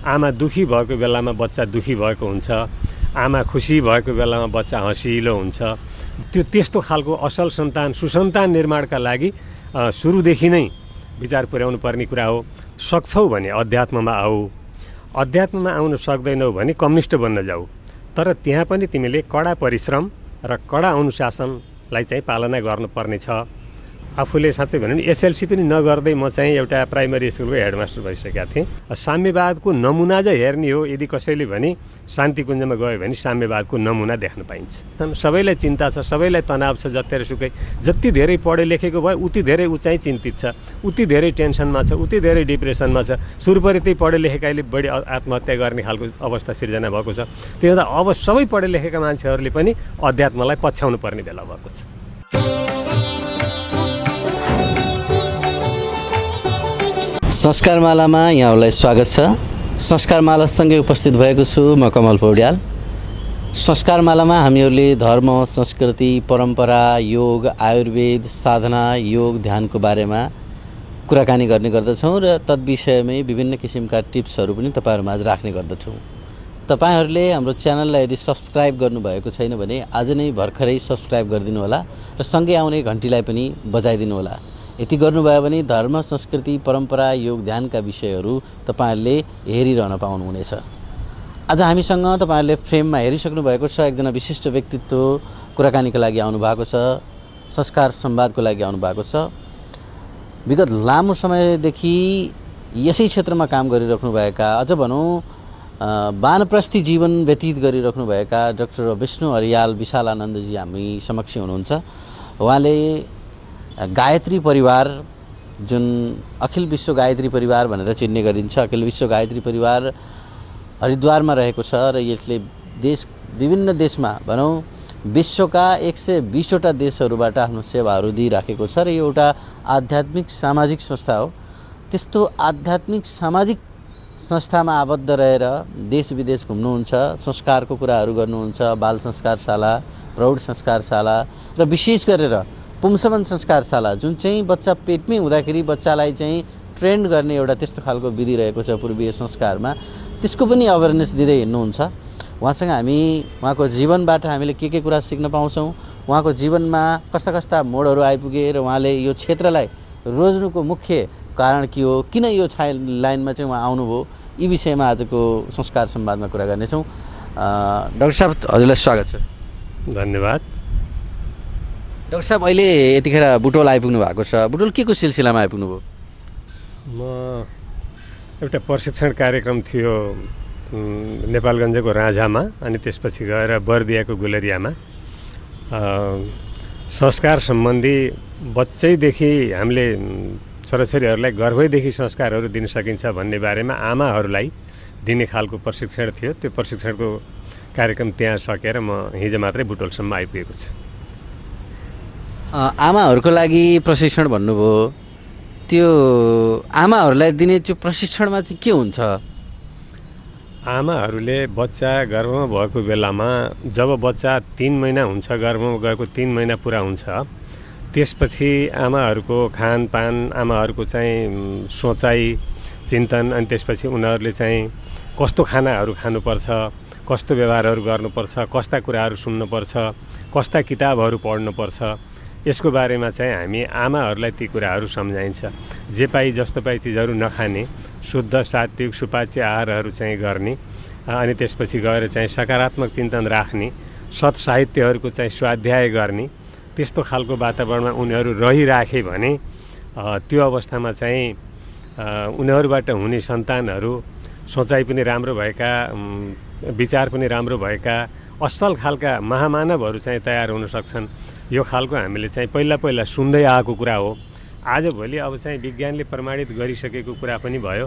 आमा दुखी भएको बेलामा बच्चा दुखी भएको हुन्छ, आमा खुसी भएको बेलामा बच्चा हँसिलो हुन्छ। त्यस्तो खालको असल सन्तान सुसन्तान निर्माणका लागि सुरुदेखि नै विचार पुर्याउनु पर्ने कुरा हो। सक्छौ भने अध्यात्ममा आऊ, अध्यात्ममा आउनु सक्दैनौ भने कम्युनिस्ट बन्न जाऊ। तर त्यहाँ पनि तिमीले कडा परिश्रम र कडा अनुशासनलाई चाहिँ पालना गर्नुपर्ने छ। आफूले साँच्चै भन्यो भने एसएलसी पनि नगर्दै म चाहिँ एउटा प्राइमरी स्कुलको हेडमास्टर भइसकेका थिएँ। साम्यवादको नमुना चाहिँ हेर्ने हो यदि कसैले भने शान्तिकुञ्जमा गयो भने साम्यवादको नमुना देख्न पाइन्छ। सबैलाई चिन्ता छ, सबैलाई तनाव छ, जतिसुकै जति धेरै पढे लेखेको भयो उति धेरै ऊ चाहिँ चिन्तित छ, उति धेरै टेन्सनमा छ, उति धेरै डिप्रेसनमा छ। सुरुपरि त्यही पढे लेखेकाले बढी आत्महत्या गर्ने खालको अवस्था सिर्जना भएको छ। त्यो हुँदा अब सबै पढे लेखेका मान्छेहरूले पनि अध्यात्मलाई पछ्याउनु पर्ने बेला भएको छ। संस्कारमालामा यहाँहरूलाई स्वागत छ। संस्कारमालासँगै उपस्थित भएको छु म कमल पौड्याल। संस्कारमालामा हामीहरूले धर्म, संस्कृति, परम्परा, योग, आयुर्वेद, साधना, योग, ध्यानको बारेमा कुराकानी गर्ने गर्दछौँ र तद्विषयमै विभिन्न किसिमका टिप्सहरू पनि तपाईँहरूमाझ राख्ने गर्दछौँ। तपाईँहरूले हाम्रो च्यानललाई यदि सब्सक्राइब गर्नुभएको छैन भने आज नै भर्खरै सब्सक्राइब गरिदिनु होला र सँगै आउने घन्टीलाई पनि बजाइदिनु होला। यति गर्नुभयो भने धर्म, संस्कृति, परम्परा, योग, ध्यानका विषयहरू तपाईँहरूले हेरिरहन पाउनुहुनेछ। आज हामीसँग तपाईँहरूले फ्रेममा हेरिसक्नु भएको छ एकजना विशिष्ट व्यक्तित्व कुराकानीको लागि आउनुभएको छ, संस्कार संवादको लागि आउनुभएको छ। विगत लामो समयदेखि यसै क्षेत्रमा काम गरिराख्नुभएका, अझ भनौँ वानप्रस्थी जीवन व्यतीत गरिराख्नुभएका डाक्टर विष्णु हरियाल विशालानन्दजी हामी समक्ष हुनुहुन्छ। उहाँले गायत्री परिवार, जुन अखिल विश्व गायत्री परिवार भनेर चिन्ने गरिन्छ, अखिल विश्व गायत्री परिवार हरिद्वारमा रहेको छ र यसले विभिन्न देशमा भनौँ विश्वका 120वटा देशहरूबाट आफ्नो सेवाहरू दिइराखेको छ र यो एउटा आध्यात्मिक सामाजिक संस्था हो। त्यस्तो आध्यात्मिक सामाजिक संस्थामा आबद्ध रहेर देश विदेश घुम्नुहुन्छ, संस्कारको कुराहरू गर्नुहुन्छ, बाल संस्कारशाला, प्रौढ संस्कारशाला र विशेष गरेर पुंसवन संस्कारशाला, जुन चाहिँ बच्चा पेटमै हुँदाखेरि बच्चालाई चाहिँ ट्रेन्ड गर्ने एउटा त्यस्तो खालको विधि रहेको छ पूर्वीय संस्कारमा, त्यसको पनि अवेरनेस दिँदै हिँड्नुहुन्छ। उहाँसँग हामी उहाँको जीवनबाट हामीले के कुरा सिक्न पाउँछौँ, उहाँको जीवनमा कस्ता कस्ता मोडहरू आइपुगे र उहाँले यो क्षेत्रलाई रोज्नुको मुख्य कारण के हो, किन यो लाइनमा चाहिँ उहाँ आउनुभयो, यी विषयमा आजको संस्कार संवादमा कुरा गर्नेछौँ। डाक्टर साहब, हजुरलाई स्वागत छ। धन्यवाद। डाक्टर साहब, अहिले यतिखेर बुटोल आइपुग्नु भएको छ। बुटोल के को सिलसिलामा आइपुग्नु भयो? म एउटा प्रशिक्षण कार्यक्रम थियो नेपालगञ्जको राजामा, अनि त्यसपछि गएर बर्दियाको गुलरियामा संस्कार सम्बन्धी बच्चैदेखि हामीले छोराछोरीहरूलाई गर्भैदेखि संस्कारहरू दिन सकिन्छ भन्ने बारेमा आमाहरूलाई दिने खालको प्रशिक्षण थियो। त्यो प्रशिक्षणको कार्यक्रम त्यहाँ सकेर म हिजो मात्रै बुटोलसम्म आइपुगेको छु। आमाहरूको लागि प्रशिक्षण भन्नुभयो, त्यो आमाहरूलाई दिने त्यो प्रशिक्षणमा चाहिँ के हुन्छ? आमाहरूले बच्चा गर्भमा भएको बेलामा जब बच्चा 3 महिना हुन्छ, गर्भमा गएको 3 महिना पुरा हुन्छ, त्यसपछि आमाहरूको खानपान, आमाहरूको चाहिँ सोचाइ चिन्तन, अनि त्यसपछि उनीहरूले चाहिँ कस्तो खानाहरू खानुपर्छ, कस्तो व्यवहारहरू गर्नुपर्छ, कस्ता कुराहरू सुन्नुपर्छ, कस्ता किताबहरू पढ्नुपर्छ, यसको बारेमा चाहिँ हामी आमाहरूलाई ती कुराहरू सम्झाइन्छ। जे पाइ जस्तो पाइ चिजहरू नखाने, शुद्ध सात्विक सुपाच्य आहारहरू चाहिँ गर्ने, अनि त्यसपछि गएर चाहिँ सकारात्मक चिन्तन राख्ने, सत् साहित्यहरूको चाहिँ स्वाध्याय गर्ने, त्यस्तो खालको वातावरणमा उनीहरू रहिराखे भने त्यो अवस्थामा चाहिँ उनीहरूबाट हुने सन्तानहरू सोचाइ पनि राम्रो भएका, विचार पनि राम्रो भएका, असल खालका महामानवहरू चाहिँ तयार हुन सक्छन्। यो खालको हामीले चाहिँ पहिला सुन्दै आएको कुरा हो। आजभोलि अब चाहिँ विज्ञानले प्रमाणित गरिसकेको कुरा पनि भयो।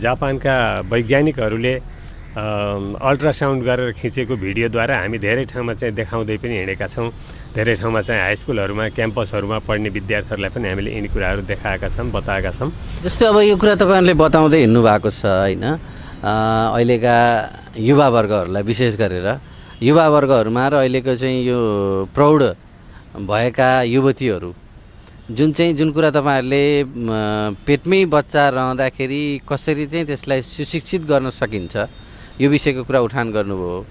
जापानका वैज्ञानिकहरूले अल्ट्रासाउन्ड गरेर खिचेको भिडियोद्वारा हामी धेरै ठाउँमा चाहिँ देखाउँदै पनि हिँडेका छौँ। धेरै ठाउँमा चाहिँ हाई स्कुलहरूमा, क्याम्पसहरूमा पढ्ने विद्यार्थीहरूलाई पनि हामीले यिनी कुराहरू देखाएका छौँ, बताएका छौँ। जस्तै अब यो कुरा तपाईँहरूले बताउँदै हिँड्नु भएको छ होइन, अहिलेका युवावर्गहरूलाई विशेष गरेर युवावर्गहरूमा र अहिलेको चाहिँ यो प्रौढ भएका युवतीहरू जुन कुरा तपाईँहरूले पेटमै बच्चा रहँदाखेरि कसरी चाहिँ त्यसलाई सुशिक्षित गर्न सकिन्छ यो विषयको कुरा उठान गर्नुभयो।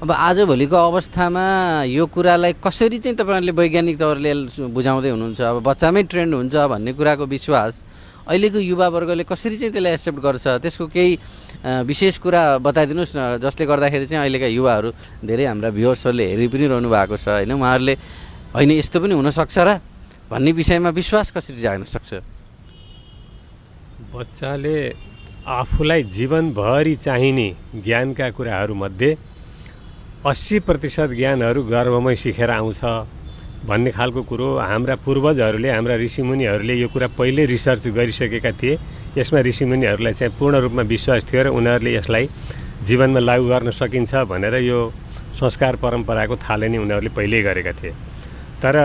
अब आजभोलिको अवस्थामा यो कुरालाई कसरी चाहिँ तपाईँहरूले वैज्ञानिक तवरले बुझाउँदै हुनुहुन्छ? अब बच्चामै ट्रेन्ड हुन्छ भन्ने कुराको विश्वास अहिलेको युवावर्गले कसरी चाहिँ त्यसलाई एक्सेप्ट गर्छ? त्यसको केही विशेष कुरा बताइदिनुहोस् न, जसले गर्दाखेरि चाहिँ अहिलेका युवाहरू धेरै हाम्रा भ्युअर्सहरूले हेरि पनि रहनु भएको छ होइन, उहाँहरूले होइन यस्तो पनि हुनसक्छ र भन्ने विषयमा विश्वास कसरी जाग्न सक्छ? बच्चाले आफूलाई जीवनभरि चाहिने ज्ञानका कुराहरूमध्ये 80% ज्ञानहरू गर्भमै सिकेर आउँछ भन्ने खालको कुरो हाम्रा पूर्वजहरूले, हाम्रा ऋषिमुनिहरूले यो कुरा पहिल्यै रिसर्च गरिसकेका थिए। यसमा ऋषिमुनिहरूलाई चाहिँ पूर्ण रूपमा विश्वास थियो र उनीहरूले यसलाई जीवनमा लागू गर्न सकिन्छ भनेर यो संस्कार परम्पराको थालनी उनीहरूले पहिल्यै गरेका थिए। तर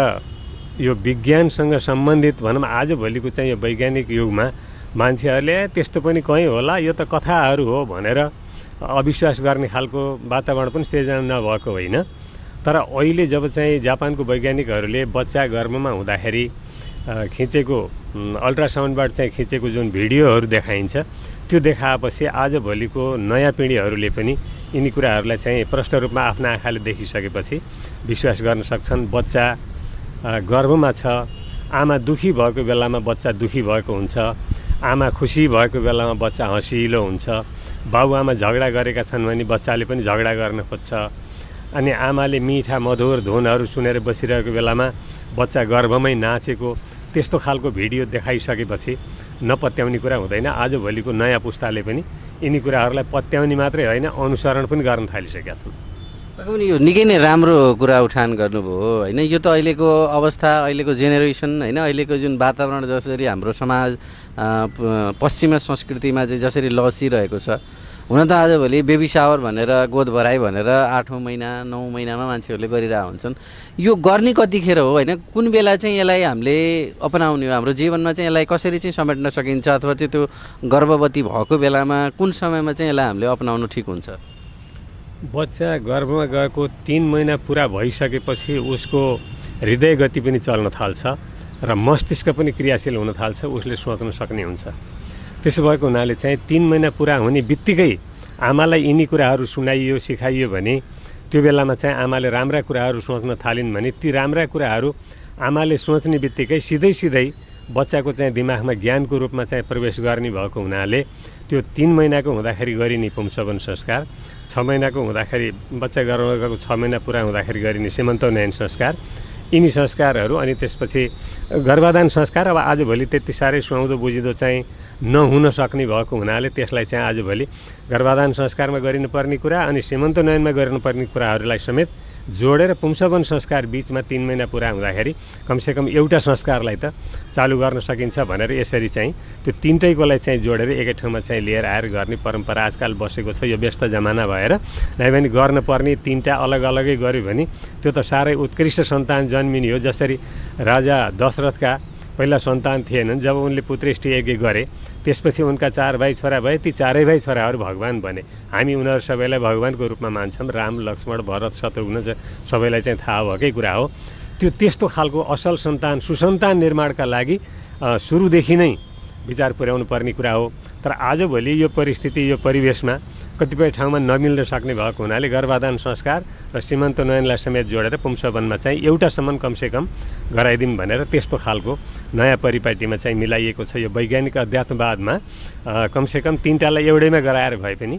यो विज्ञानसँग सम्बन्धित भनौँ आजभोलिको चाहिँ यो वैज्ञानिक युगमा मान्छेहरूले त्यस्तो पनि कहीँ होला, यो त कथाहरू हो भनेर अविश्वास गर्ने खालको वातावरण पनि सिर्जना नभएको होइन। तर अहिले जब चाहिँ जापानको वैज्ञानिकहरूले बच्चा गर्भमा हुँदाखेरि खिचेको अल्ट्रासाउन्डबाट चाहिँ खिचेको जुन भिडियोहरू देखाइन्छ त्यो देखाएपछि आजभोलिको नयाँ पिँढीहरूले पनि यिनी कुराहरूलाई चाहिँ प्रष्ट रूपमा आफ्ना आँखाले देखिसकेपछि विश्वास गर्न सक्छन्। बच्चा गर्भमा छ, आमा दुखी भएको बेलामा बच्चा दुखी भएको हुन्छ, आमा खुसी भएको बेलामा बच्चा हँसिलो हुन्छ, बाबुआमा झगडा गरेका छन् भने बच्चाले पनि झगडा गर्न खोज्छ, अनि आमाले मिठा मधुर धुनहरू सुनेर बसिरहेको बेलामा बच्चा गर्भमै नाचेको त्यस्तो खालको भिडियो देखाइसकेपछि नपत्याउने कुरा हुँदैन। आजभोलिको नयाँ पुस्ताले पनि यिनी कुराहरूलाई पत्याउने मात्रै होइन अनुसरण पनि गर्न थालिसकेका छन्। पनि यो निकै नै राम्रो कुरा उठान गर्नुभयो होइन। यो त अहिलेको अवस्था, अहिलेको जेनेरेसन होइन, अहिलेको जुन वातावरण जसरी हाम्रो समाज पश्चिमा संस्कृतिमा चाहिँ जसरी लसिरहेको छ, हुन त आजभोलि बेबी सावर भनेर गोद भराई भनेर 8औँ महिना 9औँ महिनामा मान्छेहरूले गरिरहेको हुन्छन्। यो गर्ने कतिखेर हो होइन, कुन बेला चाहिँ यसलाई हामीले अपनाउने हो, हाम्रो जीवनमा चाहिँ यसलाई कसरी चाहिँ समेट्न सकिन्छ, अथवा चाहिँ त्यो गर्भवती भएको बेलामा कुन समयमा चाहिँ यसलाई हामीले अपनाउनु ठिक हुन्छ? बच्चा गर्भमा गएको 3 महिना पुरा भइसकेपछि उसको हृदय गति पनि चल्न थाल्छ र मस्तिष्क पनि क्रियाशील हुन थाल्छ, उसले सोच्न सक्ने हुन्छ। त्यसो भएको हुनाले चाहिँ 3 महिना पुरा हुने बित्तिकै आमालाई यिनी कुराहरू सुनाइयो, सिकाइयो भने त्यो बेलामा चाहिँ आमाले राम्रा कुराहरू सोच्न थालिन् भने ती राम्रा कुराहरू आमाले सोच्ने बित्तिकै सिधै बच्चाको चाहिँ दिमागमा ज्ञानको रूपमा चाहिँ प्रवेश गर्ने भएको हुनाले त्यो 3 महिनाको हुँदाखेरि गरिने पुंसवन संस्कार, 6 महिनाको हुँदाखेरि बच्चा गर्भमा गएको 6 महिना पुरा हुँदाखेरि गरिने सीमन्तोन्नयन संस्कार, यिनी संस्कारहरू, अनि त्यसपछि गर्भाधान संस्कार अब आजभोलि त्यति साह्रै सुहाउँदो बुझिँदो चाहिँ नहुन सक्ने भएको हुनाले त्यसलाई चाहिँ आजभोलि गर्भाधान संस्कारमा गरिनुपर्ने कुरा अनि सीमन्तोन्नयनमा गर्नुपर्ने कुराहरूलाई समेत जोडेर पुंसवन संस्कार बिचमा 3 महिना पुरा हुँदाखेरि कमसेकम एउटा संस्कारलाई त चालु गर्न सकिन्छ भनेर यसरी चाहिँ त्यो तिनटैकोलाई चाहिँ जोडेर एकै ठाउँमा चाहिँ लिएर आएर गर्ने परम्परा आजकल बसेको छ। यो व्यस्त जमाना भएर नै भने गर्नुपर्ने 3टा अलग अलगै गर्यो भने त्यो त साह्रै उत्कृष्ट सन्तान जन्मिने हो। जसरी राजा दशरथका पहिला सन्तान थिएनन्, जब उनले पुत्रेष्टि यज्ञ गरे त्यसपछि उनका 4 भाइ छोरा भए, ती 4 भाइ छोराहरू भगवान बने। हामी उनीहरू सबैलाई भगवानको रूपमा मान्छौँ, राम लक्ष्मण भरत शत्रुघ्न सबैलाई चाहिँ थाहा भएकै कुरा हो। त्यो त्यस्तो खालको असल सन्तान सुसन्तान निर्माणका लागि सुरुदेखि नै विचार पुर्याउनु पर्ने कुरा हो। तर आजभोलि यो परिस्थिति, यो परिवेशमा कतिपय ठाउँमा नमिल्न सक्ने भएको हुनाले गर्भाधान संस्कार र सीमन्तोन्नयनलाई समेत जोडेर पुंसवनमा चाहिँ एउटासम्म कमसेकम गराइदिउँ भनेर त्यस्तो खालको नयाँ परिपाटीमा चाहिँ मिलाइएको छ। यो वैज्ञानिक अध्यात्मवादमा कमसेकम 3टालाई एउटैमा गराएर भए पनि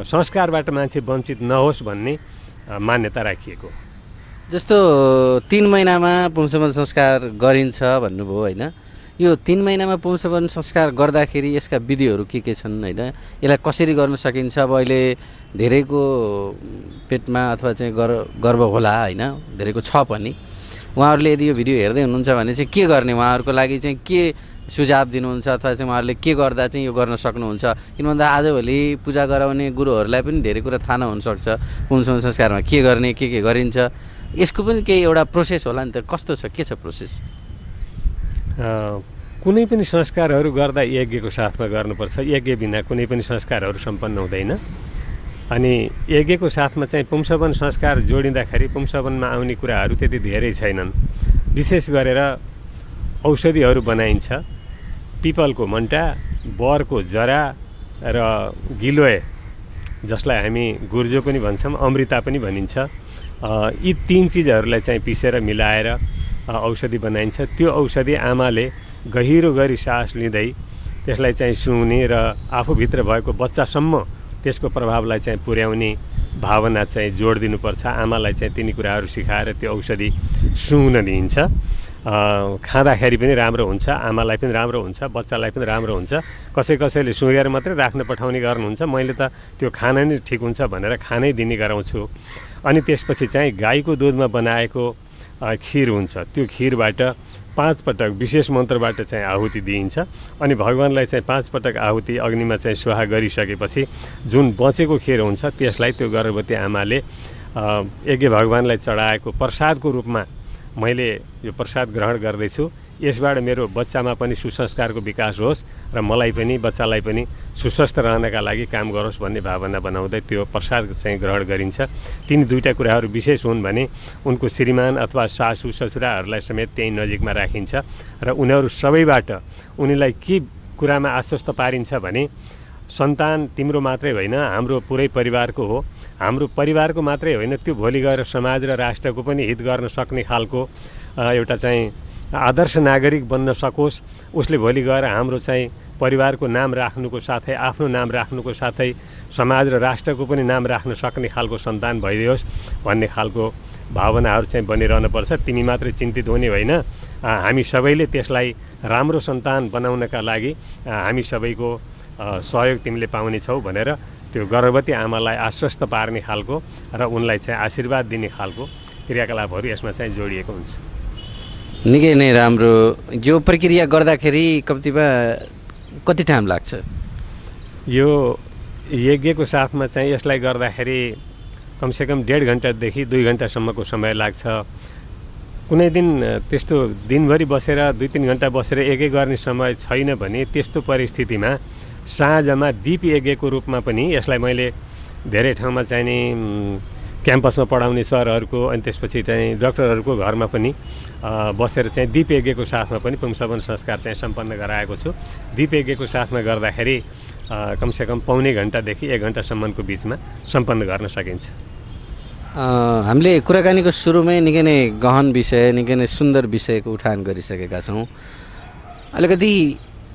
संस्कारबाट मान्छे वञ्चित नहोस् भन्ने मान्यता राखिएको। जस्तो 3 महिनामा पुंसवन संस्कार गरिन्छ भन्नुभयो होइन, यो 3 महिनामा पुंसवन संस्कार गर्दाखेरि यसका विधिहरू के छन् होइन, यसलाई कसरी गर्न सकिन्छ? अब अहिले धेरैको पेटमा अथवा चाहिँ गर्भ होला होइन, धेरैको छ पनि। उहाँहरूले यदि यो भिडियो हेर्दै हुनुहुन्छ भने चाहिँ के गर्ने, उहाँहरूको लागि चाहिँ के सुझाव दिनुहुन्छ, अथवा चाहिँ उहाँहरूले के गर्दा चाहिँ यो गर्न सक्नुहुन्छ? किन भन्दा आजभोलि पूजा गराउने गुरुहरूलाई पनि धेरै कुरा थाहा नहुनसक्छ पुंसवन संस्कारमा के गर्ने, के गरिन्छ। यसको पनि केही एउटा प्रोसेस होला नि त, कस्तो छ, के छ प्रोसेस? कुनै पनि संस्कारहरू गर्दा यज्ञको साथमा गर्नुपर्छ। यज्ञ बिना कुनै पनि संस्कारहरू सम्पन्न हुँदैन। अनि यज्ञको साथमा चाहिँ पुंसवन संस्कार जोडिँदाखेरि पुंसवनमा आउने कुराहरू त्यति धेरै छैनन्। विशेष गरेर औषधिहरू बनाइन्छ। पिपलको मन्टा, बरको जरा र गिलोय, जसलाई हामी गुर्जो पनि भन्छौँ, अमृता पनि भनिन्छ, यी 3 चिजहरूलाई चाहिँ पिसेर मिलाएर औषधि बनाइन्छ। त्यो औषधि आमाले गहिरो गरी सास लिँदै त्यसलाई चाहिँ सुँघ्ने र आफूभित्र भएको बच्चासम्म त्यसको प्रभावलाई चाहिँ पुर्याउने भावना चाहिँ जोड दिनुपर्छ। आमालाई चाहिँ तिनी कुराहरू सिकाएर त्यो औषधि सुँघ्न दिइन्छ। खाँदाखेरि पनि राम्रो हुन्छ, आमालाई पनि राम्रो हुन्छ, बच्चालाई पनि राम्रो हुन्छ। कसैले सुँघेर मात्रै राख्न पठाउने गर्नुहुन्छ। मैले त त्यो खाना नै ठिक हुन्छ भनेर खानै दिने गराउँछु। अनि त्यसपछि चाहिँ गाईको दुधमा बनाएको खिर हुन्छ। त्यो खिरबाट 5 पटक विशेष मन्त्रबाट चाहिँ आहुति दिइन्छ। अनि भगवानलाई चाहिँ 5 पटक आहुति अग्निमा चाहिँ स्वाहा गरिसकेपछि जुन बचेको खिर हुन्छ त्यसलाई त्यो गर्भवती आमाले यज्ञ भगवानलाई चढाएको प्रसादको रूपमा मैले यो प्रसाद ग्रहण गर्दैछु। यसबाट मेरो बच्चामा पनि सुसंस्कारको विकास होस् र मलाई पनि बच्चालाई पनि सुस्वस्थ रहनका लागि काम गरोस् भन्ने भावना बनाउँदै त्यो प्रसाद चाहिँ ग्रहण गरिन्छ। तिनी 2टा कुराहरू विशेष हुन् भने उनको श्रीमान अथवा सासू ससुराहरूलाई समेत त्यही नजिकमा राखिन्छ र उनीहरू सबैबाट उनीलाई के कुरामा आश्वस्त पारिन्छ भने सन्तान तिम्रो मात्रै होइन, हाम्रो पुरै परिवारको हो। हाम्रो परिवारको मात्रै होइन, त्यो भोलि गएर समाज र राष्ट्रको पनि हित गर्न सक्ने खालको एउटा चाहिँ आदर्श नागरिक बन्न सकोस्। उसले भोलि गएर हाम्रो चाहिँ परिवारको नाम राख्नुको साथै आफ्नो नाम राख्नुको साथै समाज र राष्ट्रको पनि नाम राख्न सक्ने खालको सन्तान भइदियोस् भन्ने खालको भावनाहरू चाहिँ बनिरहनुपर्छ। तिमी मात्रै चिन्तित हुने होइन, हामी सबैले त्यसलाई राम्रो सन्तान बनाउनका लागि हामी सबैको सहयोग तिमीले पाउनेछौ भनेर त्यो गर्भवती आमालाई आश्वस्त पार्ने खालको र उनलाई चाहिँ आशीर्वाद दिने खालको क्रियाकलापहरू यसमा चाहिँ जोडिएको हुन्छ। निकै नै राम्रो। यो प्रक्रिया गर्दाखेरि कति टाइम लाग्छ? यो यज्ञको साथमा चाहिँ यसलाई गर्दाखेरि कमसेकम 1.5 घन्टादेखि 2 घन्टासम्मको समय लाग्छ। कुनै दिन त्यस्तो दिनभरि बसेर 2-3 घन्टा बसेर यज्ञ गर्ने समय छैन भने त्यस्तो परिस्थितिमा साँझमा दीप यज्ञको रूपमा पनि यसलाई मैले धेरै ठाउँमा चाहिँ नि क्याम्पसमा पढाउने सरहरूको अनि त्यसपछि चाहिँ डाक्टरहरूको घरमा पनि बसेर चाहिँ दीप यज्ञको साथमा पनि पुंसवन संस्कार चाहिँ सम्पन्न गराएको छु। दीप यज्ञको साथमा गर्दाखेरि कमसेकम पौने घन्टादेखि 1 घन्टासम्मको बिचमा सम्पन्न गर्न सकिन्छ। हामीले कुराकानीको सुरुमै निकै नै गहन विषय, निकै नै सुन्दर विषयको उठान गरिसकेका छौँ। अलिकति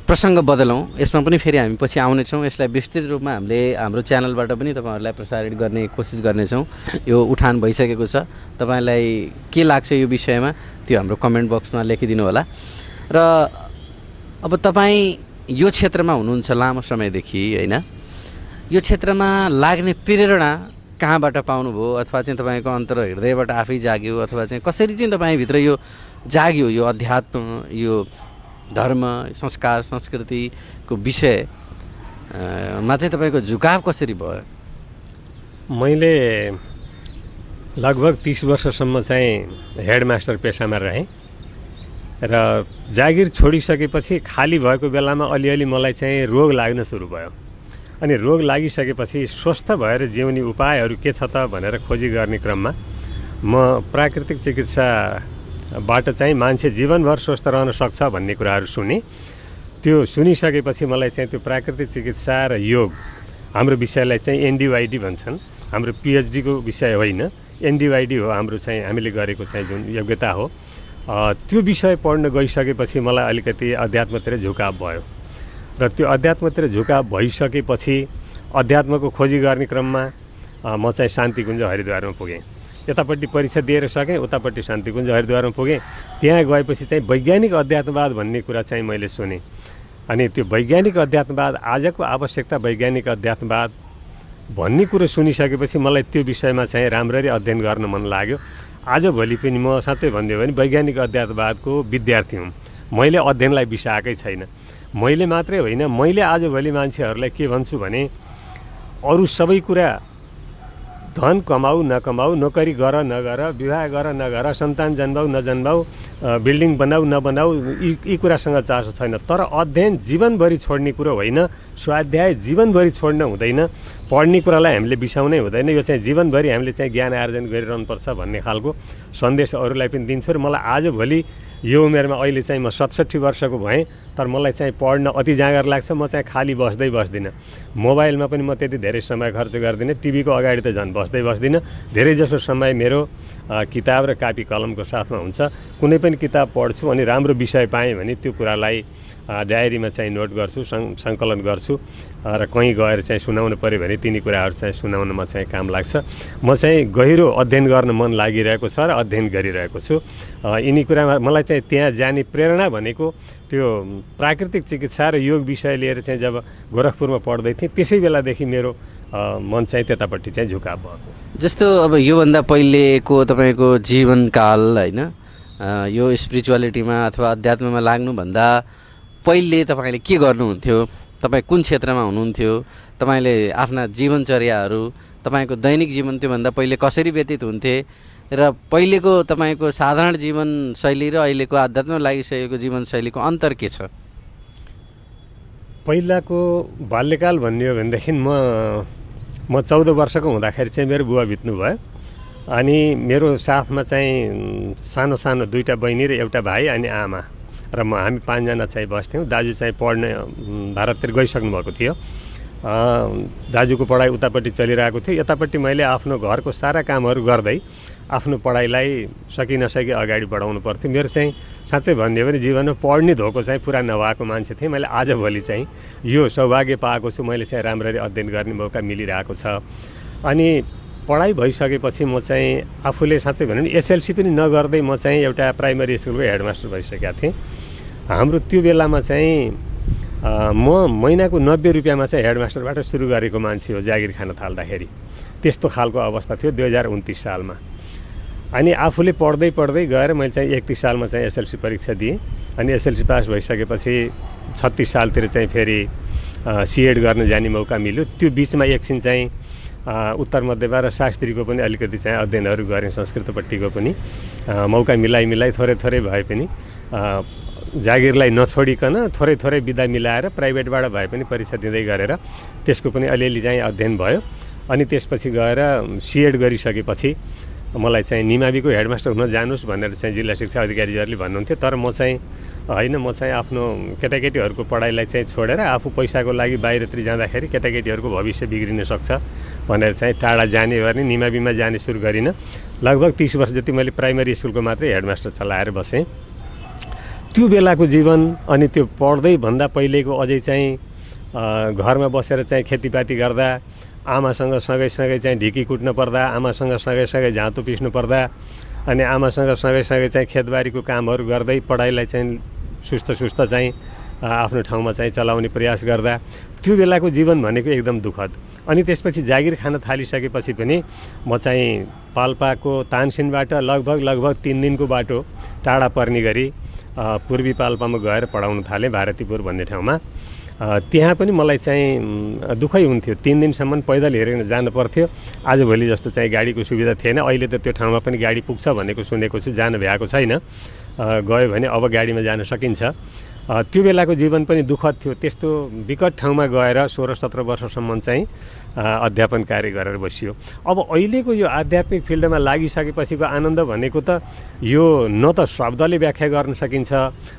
प्रसङ्ग बदलौँ, यसमा पनि फेरि हामी पछि आउनेछौँ। यसलाई विस्तृत रूपमा हामीले हाम्रो च्यानलबाट पनि तपाईँहरूलाई प्रसारित गर्ने कोसिस गर्नेछौँ। यो उठान भइसकेको छ, तपाईँलाई के लाग्छ यो विषयमा त्यो हाम्रो कमेन्ट बक्समा लेखिदिनु होला। र अब तपाईँ यो क्षेत्रमा हुनुहुन्छ लामो समयदेखि होइन, यो क्षेत्रमा लाग्ने प्रेरणा कहाँबाट पाउनुभयो अथवा चाहिँ तपाईँको अन्तर हृदयबाट आफै जाग्यो अथवा चाहिँ कसरी चाहिँ तपाईँभित्र यो जाग्यो, यो अध्यात्म, यो धर्म, संस्कार, संस्कृतिको विषयमा चाहिँ तपाईँको झुकाव कसरी भयो? मैले लगभग 30 वर्षसम्म चाहिँ हेडमास्टर पेसामा रहेँ र जागिर छोडिसकेपछि खाली भएको बेलामा अलिअलि मलाई चाहिँ रोग लाग्न सुरु भयो। अनि रोग लागिसकेपछि स्वस्थ भएर जिउने उपायहरू के छ त भनेर खोजी गर्ने क्रममा म प्राकृतिक चिकित्साबाट चाहिँ मान्छे जीवनभर स्वस्थ रहन सक्छ भन्ने कुराहरू सुने। त्यो सुनिसकेपछि मलाई चाहिँ त्यो प्राकृतिक चिकित्सा र योग, हाम्रो विषयलाई चाहिँ एनडीवाईडी भन्छन्, हाम्रो पीएचडीको विषय होइन, एनडीवाईडी हो हाम्रो चाहिँ हामीले गरेको चाहिँ जुन योग्यता हो। त्यो विषय पढ्न गइसकेपछि मलाई अलिकति अध्यात्मतिर झुकाव भयो र त्यो अध्यात्मतिर झुकाव भइसकेपछि अध्यात्मको खोजी गर्ने क्रममा म चाहिँ शान्तिकुञ्ज हरिद्वारमा पुगेँ। यतापट्टि परीक्षा दिएर सकेँ, उतापट्टि शान्तिकुञ्ज हरिद्वारमा पुगेँ। त्यहाँ गएपछि चाहिँ वैज्ञानिक अध्यात्मवाद भन्ने कुरा चाहिँ मैले सुनेँ। अनि त्यो वैज्ञानिक अध्यात्मवाद, आजको आवश्यकता वैज्ञानिक अध्यात्मवाद भन्ने कुरो सुनिसकेपछि मलाई त्यो विषयमा चाहिँ राम्ररी अध्ययन गर्न मन लाग्यो। आजभोलि पनि म साँच्चै भनिदियो भने वैज्ञानिक अध्यात्मवादको विद्यार्थी हुँ। मैले अध्ययनलाई बिसाएकै छैन। मैले मात्रै होइन, मैले आजभोलि मान्छेहरूलाई के भन्छु भने अरू सबै कुरा धन कमाऊ नकमाऊ, नोकरी गर नगर, विवाह गर नगर, सन्तान जन्माऊ नजन्माऊ, बिल्डिङ बनाऊ नबनाऊ, यी कुरासँग चासो छैन। तर अध्ययन जीवनभरि छोड्ने कुरो होइन, स्वाध्याय जीवनभरि छोड्न हुँदैन, पढ्ने कुरालाई हामीले बिसाउनै हुँदैन। यो चाहिँ जीवनभरि हामीले चाहिँ ज्ञान आर्जन गरिरहनुपर्छ भन्ने खालको सन्देश अरूलाई पनि दिन्छु र मलाई आजभोलि यो उमेरमा अहिले चाहिँ म 67 वर्षको भएँ, तर मलाई चाहिँ पढ्न अति जाँगर लाग्छ। म चाहिँ खाली बस्दिनँ। मोबाइलमा पनि म त्यति धेरै समय खर्च गर्दिनँ, टिभीको अगाडि त झन् बस्दिनँ। धेरैजसो समय मेरो किताब र कापी कलमको साथमा हुन्छ। कुनै पनि किताब पढ्छु अनि राम्रो विषय पाएँ भने त्यो कुरालाई डायरीमा चाहिँ नोट गर्छु, सङ्कलन गर्छु र कहीँ गएर चाहिँ सुनाउनु पऱ्यो भने तिनी कुराहरू चाहिँ सुनाउनमा चाहिँ काम लाग्छ। म चाहिँ गहिरो अध्ययन गर्न मन लागिरहेको छ र अध्ययन गरिरहेको छु। यिनी कुरामा मलाई चाहिँ त्यहाँ जाने प्रेरणा भनेको त्यो प्राकृतिक चिकित्सा र योग विषय लिएर चाहिँ जब गोरखपुरमा पढ्दै थिएँ त्यसै बेलादेखि मेरो मन चाहिँ त्यतापट्टि चाहिँ झुकाव भएको। जस्तो अब योभन्दा पहिलेको तपाईँको जीवनकाल होइन, यो स्पिरिचुअलिटीमा अथवा अध्यात्ममा लाग्नुभन्दा पहिले तपाईँले के गर्नुहुन्थ्यो, तपाईँ कुन क्षेत्रमा हुनुहुन्थ्यो, तपाईँले आफ्ना जीवनचर्याहरू, तपाईँको दैनिक जीवन त्योभन्दा पहिले कसरी व्यतीत हुन्थे र पहिलेको तपाईँको साधारण जीवनशैली र अहिलेको आध्यात्ममा लागिसकेको जीवनशैलीको अन्तर के छ? पहिलाको बाल्यकाल भन्ने हो भनेदेखि म 14 वर्षको हुँदाखेरि चाहिँ मेरो बुवा बित्नुभयो अनि मेरो साथमा चाहिँ सानो सानो 2टा बहिनी र एउटा भाइ अनि आमा र हामी 5 जना चाहिँ बस्थ्यौँ। दाजु चाहिँ पढ्ने भारततिर गइसक्नु भएको थियो। दाजुको पढाइ उतापट्टि चलिरहेको थियो, यतापट्टि मैले आफ्नो घरको सारा कामहरू गर्दै आफ्नो पढाइलाई सकि नसकी अगाडि बढाउनु पर्थ्यो। मेरो चाहिँ साँच्चै भन्ने हो भने जीवनमा पढ्ने धोको चाहिँ पुरा नभएको मान्छे थिएँ। मैले आजभोलि चाहिँ यो सौभाग्य पाएको छु, मैले चाहिँ राम्ररी अध्ययन गर्ने मौका मिलिरहेको छ। अनि पढाइ भइसकेपछि म चाहिँ आफूले साँच्चै भन्यो भने एसएलसी पनि नगर्दै म चाहिँ एउटा प्राइमरी स्कुलको हेडमास्टर भइसकेका थिएँ। हाम्रो त्यो बेलामा चाहिँ म महिनाको 90 रुपियाँमा चाहिँ हेडमास्टरबाट सुरु गरेको मान्छे हो जागिर खान थाल्दाखेरि। त्यस्तो खालको अवस्था थियो 2029 सालमा। अनि आफूले पढ्दै गएर मैले चाहिँ 31 सालमा चाहिँ एसएलसी परीक्षा दिएँ अनि एसएलसी पास भइसकेपछि 36 सालतिर चाहिँ फेरि सिएड गर्न जाने मौका मिल्यो। त्यो बिचमा एकछिन चाहिँ उत्तर मध्यमा र शास्त्रीको पनि अलिकति चाहिँ अध्ययनहरू गरेँ, संस्कृतपट्टिको पनि मौका मिलाइ थोरै भए पनि जागिरलाई नछोडिकन थोरै बिदा मिलाएर प्राइभेटबाट भए पनि परीक्षा दिँदै गरेर त्यसको पनि अलिअलि चाहिँ अध्ययन भयो। अनि त्यसपछि गएर सिएड गरिसकेपछि मलाई चाहिँ निमाविको हेडमास्टर हुन जानुस् भनेर चाहिँ जिल्ला शिक्षा अधिकारीहरूले भन्नुहुन्थ्यो। तर म चाहिँ होइन, म चाहिँ आफ्नो केटाकेटीहरूको पढाइलाई चाहिँ छोडेर आफू पैसाको लागि बाहिरतिर जाँदाखेरि केटाकेटीहरूको भविष्य बिग्रिन सक्छ भनेर चाहिँ टाढा जाने गर्ने निमाविमा जाने सुरु गरिनँ। लगभग 30 वर्ष जति मैले प्राइमरी स्कुलको मात्रै हेडमास्टर चलाएर बसेँ। त्यो बेलाको जीवन अनि त्यो पढ्दै भन्दा पहिलेको अझै चाहिँ घरमा बसेर चाहिँ खेतीपाती गर्दा आमासँग सँगै चाहिँ ढिकी कुट्न पर्दा, आमासँग सँगै झाँतो पिस्नु पर्दा अनि आमासँग सँगै चाहिँ खेतबारीको कामहरू गर्दै पढाइलाई चाहिँ सुस्त चाहिँ आफ्नो ठाउँमा चाहिँ चलाउने प्रयास गर्दा त्यो बेलाको जीवन भनेको एकदम दुःखद। अनि त्यसपछि जागिर खान थालिसकेपछि पनि म चाहिँ पाल्पाको तानसेनबाट लगभग 3 दिनको बाटो टाढा पर्ने गरी पूर्वी पाल्पामा गएर पढाउन थालेँ, भारतीपुर भन्ने ठाउँमा। त्यहाँ पनि मलाई चाहिँ दुःखै हुन्थ्यो, 3 दिनसम्म पैदल हेरेर जानु पर्थ्यो। आजभोलि जस्तो चाहिँ गाडीको सुविधा थिएन। अहिले त त्यो ठाउँमा पनि गाडी पुग्छ भनेको सुनेको छु, जानु भ्याएको छैन। गयो भने अब गाडीमा जान सकिन्छ। त्यो बेलाको जीवन पनि दुःखद थियो। त्यस्तो विकट ठाउँमा गएर 16-17 वर्षसम्म चाहिँ अध्यापन कार्य गरेर बसियो। अब अहिलेको यो आध्यात्मिक फिल्डमा लागिसकेपछिको आनन्द भनेको त यो न त शब्दले व्याख्या गर्न सकिन्छ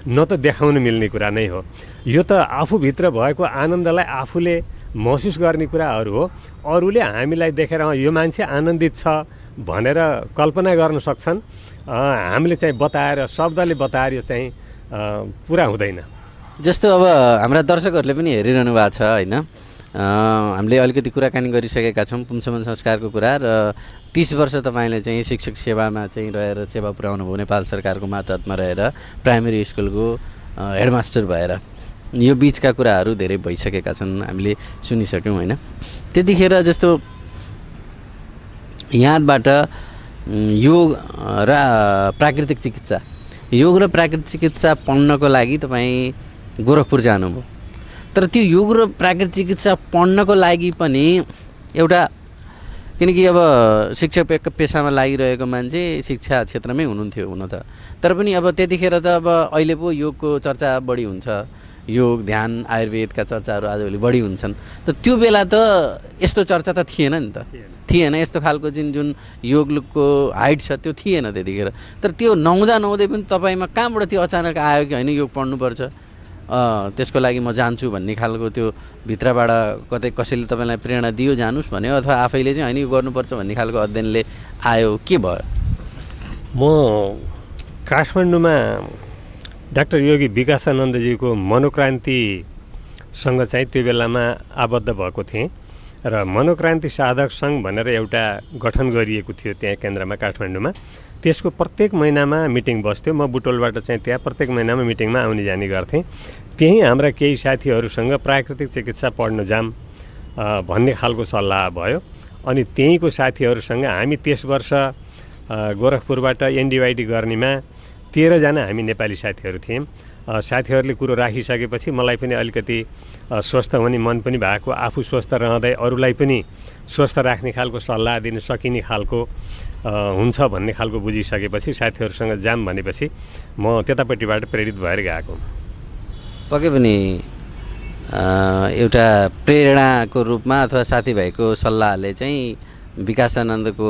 न त देखाउन मिल्ने कुरा नै हो। यो त आफूभित्र भएको आनन्दलाई आफूले महसुस गर्ने कुराहरू हो। अरूले हामीलाई देखेर यो मान्छे आनन्दित छ भनेर कल्पना गर्न सक्छन्। हामीले चाहिँ बताएर शब्दले बताएर यो चाहिँ पुरा हुँदैन। जस्तो अब हाम्रा दर्शकहरूले पनि हेरिरहनु भएको छ होइन, हामीले अलिकति कुराकानी गरिसकेका छौँ पुंसवन संस्कारको कुरा र 30 वर्ष तपाईँले चाहिँ शिक्षक सेवामा चाहिँ रहेर सेवा पुर्याउनु भयो नेपाल सरकारको मातहतमा रहेर प्राइमेरी स्कुलको हेडमास्टर भएर। यो बिचका कुराहरू धेरै भइसकेका छन्, हामीले सुनिसक्यौँ होइन। त्यतिखेर जस्तो यहाँबाट योग र प्राकृतिक चिकित्सा, योग र प्राकृतिक चिकित्सा पढ्नको लागि तपाईँ गोरखपुर जानुभयो। तर त्यो योग र प्राकृतिक चिकित्सा पढ्नको लागि पनि एउटा, किनकि अब शिक्षक पेसामा लागिरहेको मान्छे शिक्षा क्षेत्रमै हुनुहुन्थ्यो हुन त, तर पनि अब त्यतिखेर त अब अहिले पो योगको चर्चा बढी हुन्छ, योग ध्यान आयुर्वेदका चर्चाहरू आजभोलि बढी हुन्छन्। त त्यो बेला त यस्तो चर्चा त थिएन नि त। थिएन, यस्तो खालको जुन योगको हाइट छ त्यो थिएन त्यतिखेर। तर त्यो नहुँदै पनि तपाईँमा कहाँबाट त्यो अचानक आयो कि होइन योग पढ्नुपर्छ, त्यसको लागि म जान्छु भन्ने खालको त्यो भित्रबाट कतै कसैले तपाईँलाई प्रेरणा दियो जानुस् भन्यो, अथवा आफैले चाहिँ होइन यो गर्नुपर्छ भन्ने खालको अध्ययनले आयो, के भयो? म काठमाडौँमा डाक्टर योगी विकासानन्दजीको मनोक्रान्तिसँग चाहिँ त्यो बेलामा आबद्ध भएको थिएँ र मनोक्रान्ति साधक सङ्घ भनेर एउटा गठन गरिएको थियो त्यहाँ केन्द्रमा काठमाडौँमा। त्यसको प्रत्येक महिनामा मिटिङ बस्थ्यो। म बुटोलबाट चाहिँ त्यहाँ प्रत्येक महिनामा मिटिङमा आउने जाने गर्थेँ। त्यहीँ हाम्रा केही साथीहरूसँग प्राकृतिक चिकित्सा पढ्न जाम भन्ने खालको सल्लाह भयो। अनि त्यहीँको साथीहरूसँग हामी त्यस वर्ष गोरखपुरबाट एनडिवाइडी गर्नेमा 13 जना हामी नेपाली साथीहरू थियौँ। साथीहरूले कुरो राखिसकेपछि मलाई पनि अलिकति स्वस्थ हुने मन पनि भएको, आफू स्वस्थ रहँदै अरूलाई पनि स्वस्थ राख्ने खालको सल्लाह दिन सकिने खालको हुन्छ भन्ने खालको बुझिसकेपछि साथीहरूसँग जाम भनेपछि म त्यतापट्टिबाट प्रेरित भएर गएको। पक्कै पनि एउटा प्रेरणाको रूपमा अथवा साथीभाइको सल्लाहले चाहिँ विकासानन्दको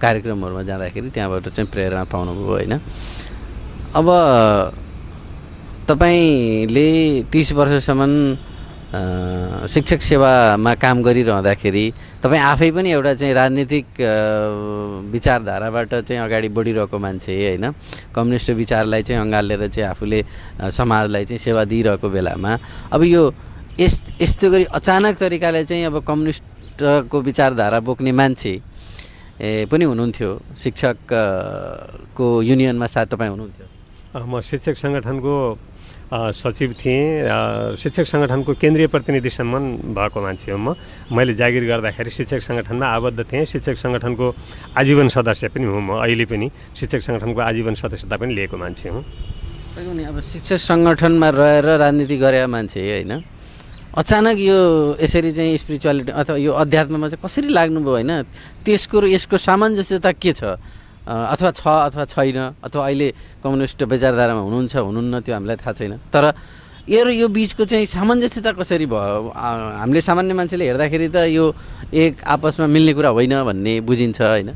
कार्यक्रमहरूमा जाँदाखेरि त्यहाँबाट चाहिँ प्रेरणा पाउनुभयो होइन। अब तपाईँले 30 वर्षसम्म शिक्षक सेवामा काम गरिरहँदाखेरि तपाईँ आफै पनि एउटा चाहिँ राजनीतिक विचारधाराबाट चाहिँ अगाडि बढिरहेको मान्छे होइन, कम्युनिस्ट विचारलाई चाहिँ अँगालेर चाहिँ आफूले समाजलाई चाहिँ सेवा दिइरहेको बेलामा अब यो यस्तो गरी अचानक तरिकाले चाहिँ अब कम्युनिस्टको विचारधारा बोक्ने मान्छे पनि हुनुहुन्थ्यो। शिक्षकको युनियनमा साथ तपाईँ हुनुहुन्थ्यो। म शिक्षक सङ्गठनको सचिव थिएँ, शिक्षक सङ्गठनको केन्द्रीय प्रतिनिधिसम्म भएको मान्छे हो। मैले जागिर गर्दाखेरि शिक्षक सङ्गठनमा आबद्ध थिएँ। शिक्षक सङ्गठनको आजीवन सदस्य पनि हुँ। म अहिले पनि शिक्षक सङ्गठनको आजीवन सदस्यता पनि लिएको मान्छे हुँ। अब शिक्षक सङ्गठनमा रहेर राजनीति गरेका मान्छे होइन, अचानक यो यसरी चाहिँ स्पिरिचुअलिटी अथवा यो अध्यात्ममा चाहिँ कसरी लाग्नुभयो होइन, त्यसको र यसको सामञ्जस्यता के छ, अथवा छ अथवा छैन, अथवा अहिले कम्युनिस्ट विचारधारामा हुनुहुन्छ हुनुहुन्न त्यो हामीलाई थाहा छैन, तर यो बिचको चाहिँ सामञ्जस्यता कसरी भयो? हामीले सामान्य मान्छेले हेर्दाखेरि त यो एक आपसमा मिल्ने कुरा होइन भन्ने बुझिन्छ होइन।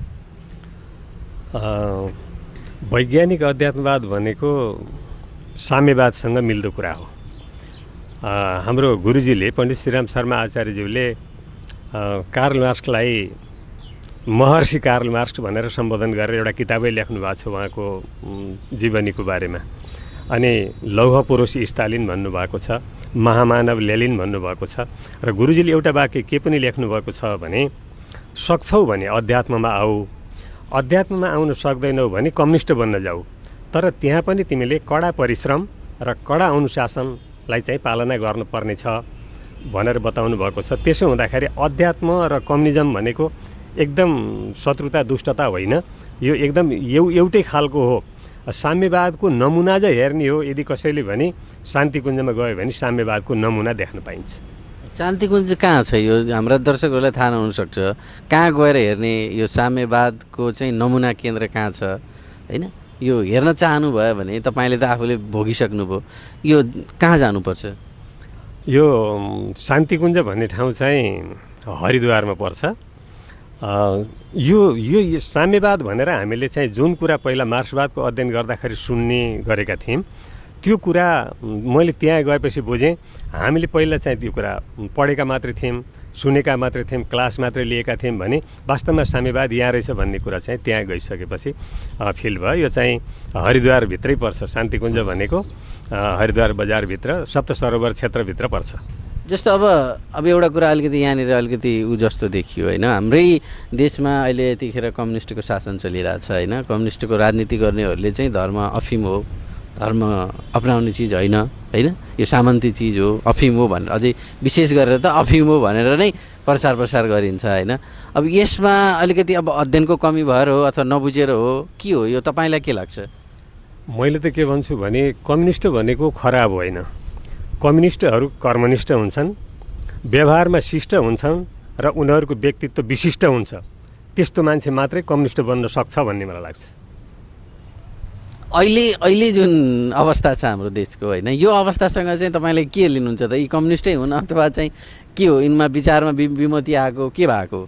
वैज्ञानिक अध्यात्मवाद भनेको साम्यवादसँग मिल्दो कुरा हो। हाम्रो गुरुजीले पण्डित श्रीराम शर्मा आचार्यज्यूले कार्ल मार्क्सलाई महर्षि कार्ल मार्क्स भनेर सम्बोधन गरेर एउटा किताबै लेख्नु भएको छ उहाँको जीवनीको बारेमा। अनि लौह पुरुष स्टालिन भन्नुभएको छ, महामानव लेनिन भन्नुभएको छ। र गुरुजीले एउटा वाक्य के पनि लेख्नुभएको छ भने सक्छौ भने अध्यात्ममा आऊ, अध्यात्ममा आउन सक्दैनौ भने कम्युनिस्ट बन्न जाऊ, तर त्यहाँ पनि तिमीले कडा परिश्रम र कडा अनुशासनलाई चाहिँ पालना गर्नुपर्ने छ भनेर बताउनु भएको छ। त्यसो हुँदाखेरि अध्यात्म र कम्युनिजम भनेको एकदम शत्रुता दुष्टता होइन, यो एकदम एउटै खालको हो। साम्यवादको नमुना चाहिँ हेर्ने हो यदि कसैले भने शान्तिकुञ्जमा गयो भने साम्यवादको नमुना देख्न पाइन्छ। शान्तिकुञ्ज कहाँ छ? यो हाम्रा दर्शकहरूलाई थाहा नहुनसक्छ, कहाँ गएर हेर्ने यो साम्यवादको चाहिँ नमुना केन्द्र कहाँ छ होइन? यो हेर्न चाहनुभयो भने तपाईँले त आफूले भोगिसक्नुभयो, यो कहाँ जानुपर्छ? यो शान्तिकुञ्ज भन्ने ठाउँ चाहिँ हरिद्वारमा पर्छ। यो साम्यवाद भनेर हामीले चाहिँ जुन कुरा पहिला मार्क्सवादको अध्ययन गर्दाखेरि सुन्ने गरेका थियौँ त्यो कुरा मैले त्यहाँ गएपछि बुझेँ। हामीले पहिला चाहिँ त्यो कुरा पढेका मात्रै थियौँ, सुनेका मात्रै थियौँ, क्लास मात्रै लिएका थियौँ भने वास्तवमा साम्यवाद यहाँ रहेछ भन्ने कुरा चाहिँ त्यहाँ गइसकेपछि फिल भयो। यो चाहिँ हरिद्वारभित्रै पर्छ। शान्तिकुञ्ज भनेको हरिद्वार बजारभित्र सप्त सरोवर क्षेत्रभित्र पर्छ। जस्तो अब एउटा कुरा अलिकति यहाँनिर अलिकति जस्तो देखियो होइन, हाम्रै देशमा अहिले यतिखेर कम्युनिस्टको शासन चलिरहेछ होइन। कम्युनिस्टको राजनीति गर्नेहरूले चाहिँ धर्म अफिम हो, धर्म अपनाउने चिज होइन होइन, यो सामन्ती चिज हो, अफिम हो भनेर अझै विशेष गरेर त अफिम हो भनेर नै प्रचार गरिन्छ होइन। अब यसमा अलिकति अब अध्ययनको कमी भएर हो अथवा नबुझेर हो के हो, यो तपाईँलाई के लाग्छ? मैले त के भन्छु भने कम्युनिस्ट भनेको खराब होइन। कम्युनिस्टहरू कर्मनिष्ठ हुन्छन्, व्यवहारमा शिष्ट हुन्छन् र उनीहरूको व्यक्तित्व विशिष्ट हुन्छ। त्यस्तो मान्छे मात्रै कम्युनिस्ट बन्न सक्छ भन्ने मलाई लाग्छ। अहिले जुन अवस्था छ हाम्रो देशको होइन, यो अवस्थासँग चाहिँ तपाईँले के लिनुहुन्छ त? यी कम्युनिस्टै हुन् अथवा चाहिँ के हो, यिनमा विचारमा विमति आएको के भएको?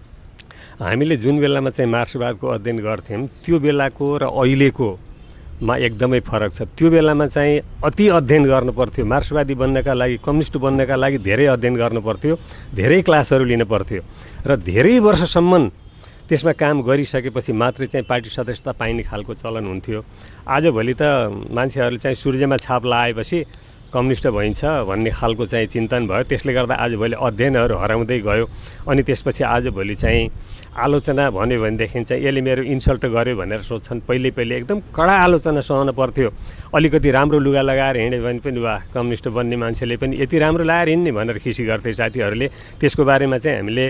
हामीले जुन बेलामा चाहिँ मार्क्सवादको अध्ययन गर्थ्यौँ त्यो बेलाको र अहिलेकोमा एकदमै फरक छ। त्यो बेलामा चाहिँ अति अध्ययन गर्नु पर्थ्यो, मार्क्सवादी बन्नका लागि, कम्युनिस्ट बन्नका लागि धेरै अध्ययन गर्नु पर्थ्यो, धेरै क्लासहरू लिनु पर्थ्यो र धेरै वर्षसम्म त्यसमा काम गरिसकेपछि मात्रै चाहिँ पार्टी सदस्यता पाइने खालको चलन हुन्थ्यो। आजभोलि त मान्छेहरूले चाहिँ सूर्यमा छाप लगाएपछि कम्युनिस्ट भइन्छ भन्ने खालको चाहिँ चिन्तन भयो। त्यसले गर्दा आजभोलि अध्ययनहरू हराउँदै गयो। अनि त्यसपछि आजभोलि चाहिँ आलोचना भन्यो भनेदेखि चाहिँ यसले मेरो इन्सल्ट गर्यो भनेर सोध्छन्। पहिले एकदम कडा आलोचना सहन पर्थ्यो। अलिकति राम्रो लुगा लगाएर हिँड्यो भने पनि वाह कम्युनिस्ट बन्ने मान्छेले पनि यति राम्रो लगाएर हिँड्ने भनेर खिसी गर्थे साथीहरूले। त्यसको बारेमा चाहिँ हामीले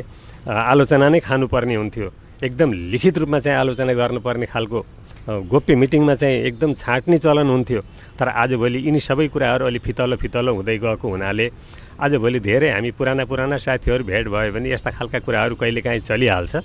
आलोचना नै खानुपर्ने हुन्थ्यो। एकदम लिखित रूपमा चाहिँ आलोचना गर्नुपर्ने खालको गोप्य मिटिङमा चाहिँ एकदम छाँट्ने चलन हुन्थ्यो। तर आजभोलि यिनी सबै कुराहरू अलि फितलो हुँदै गएको हुनाले आजभोलि धेरै हामी पुराना साथीहरू भेट भयो भने यस्ता खालका कुराहरू कहिलेकाहीँ चलिहाल्छ।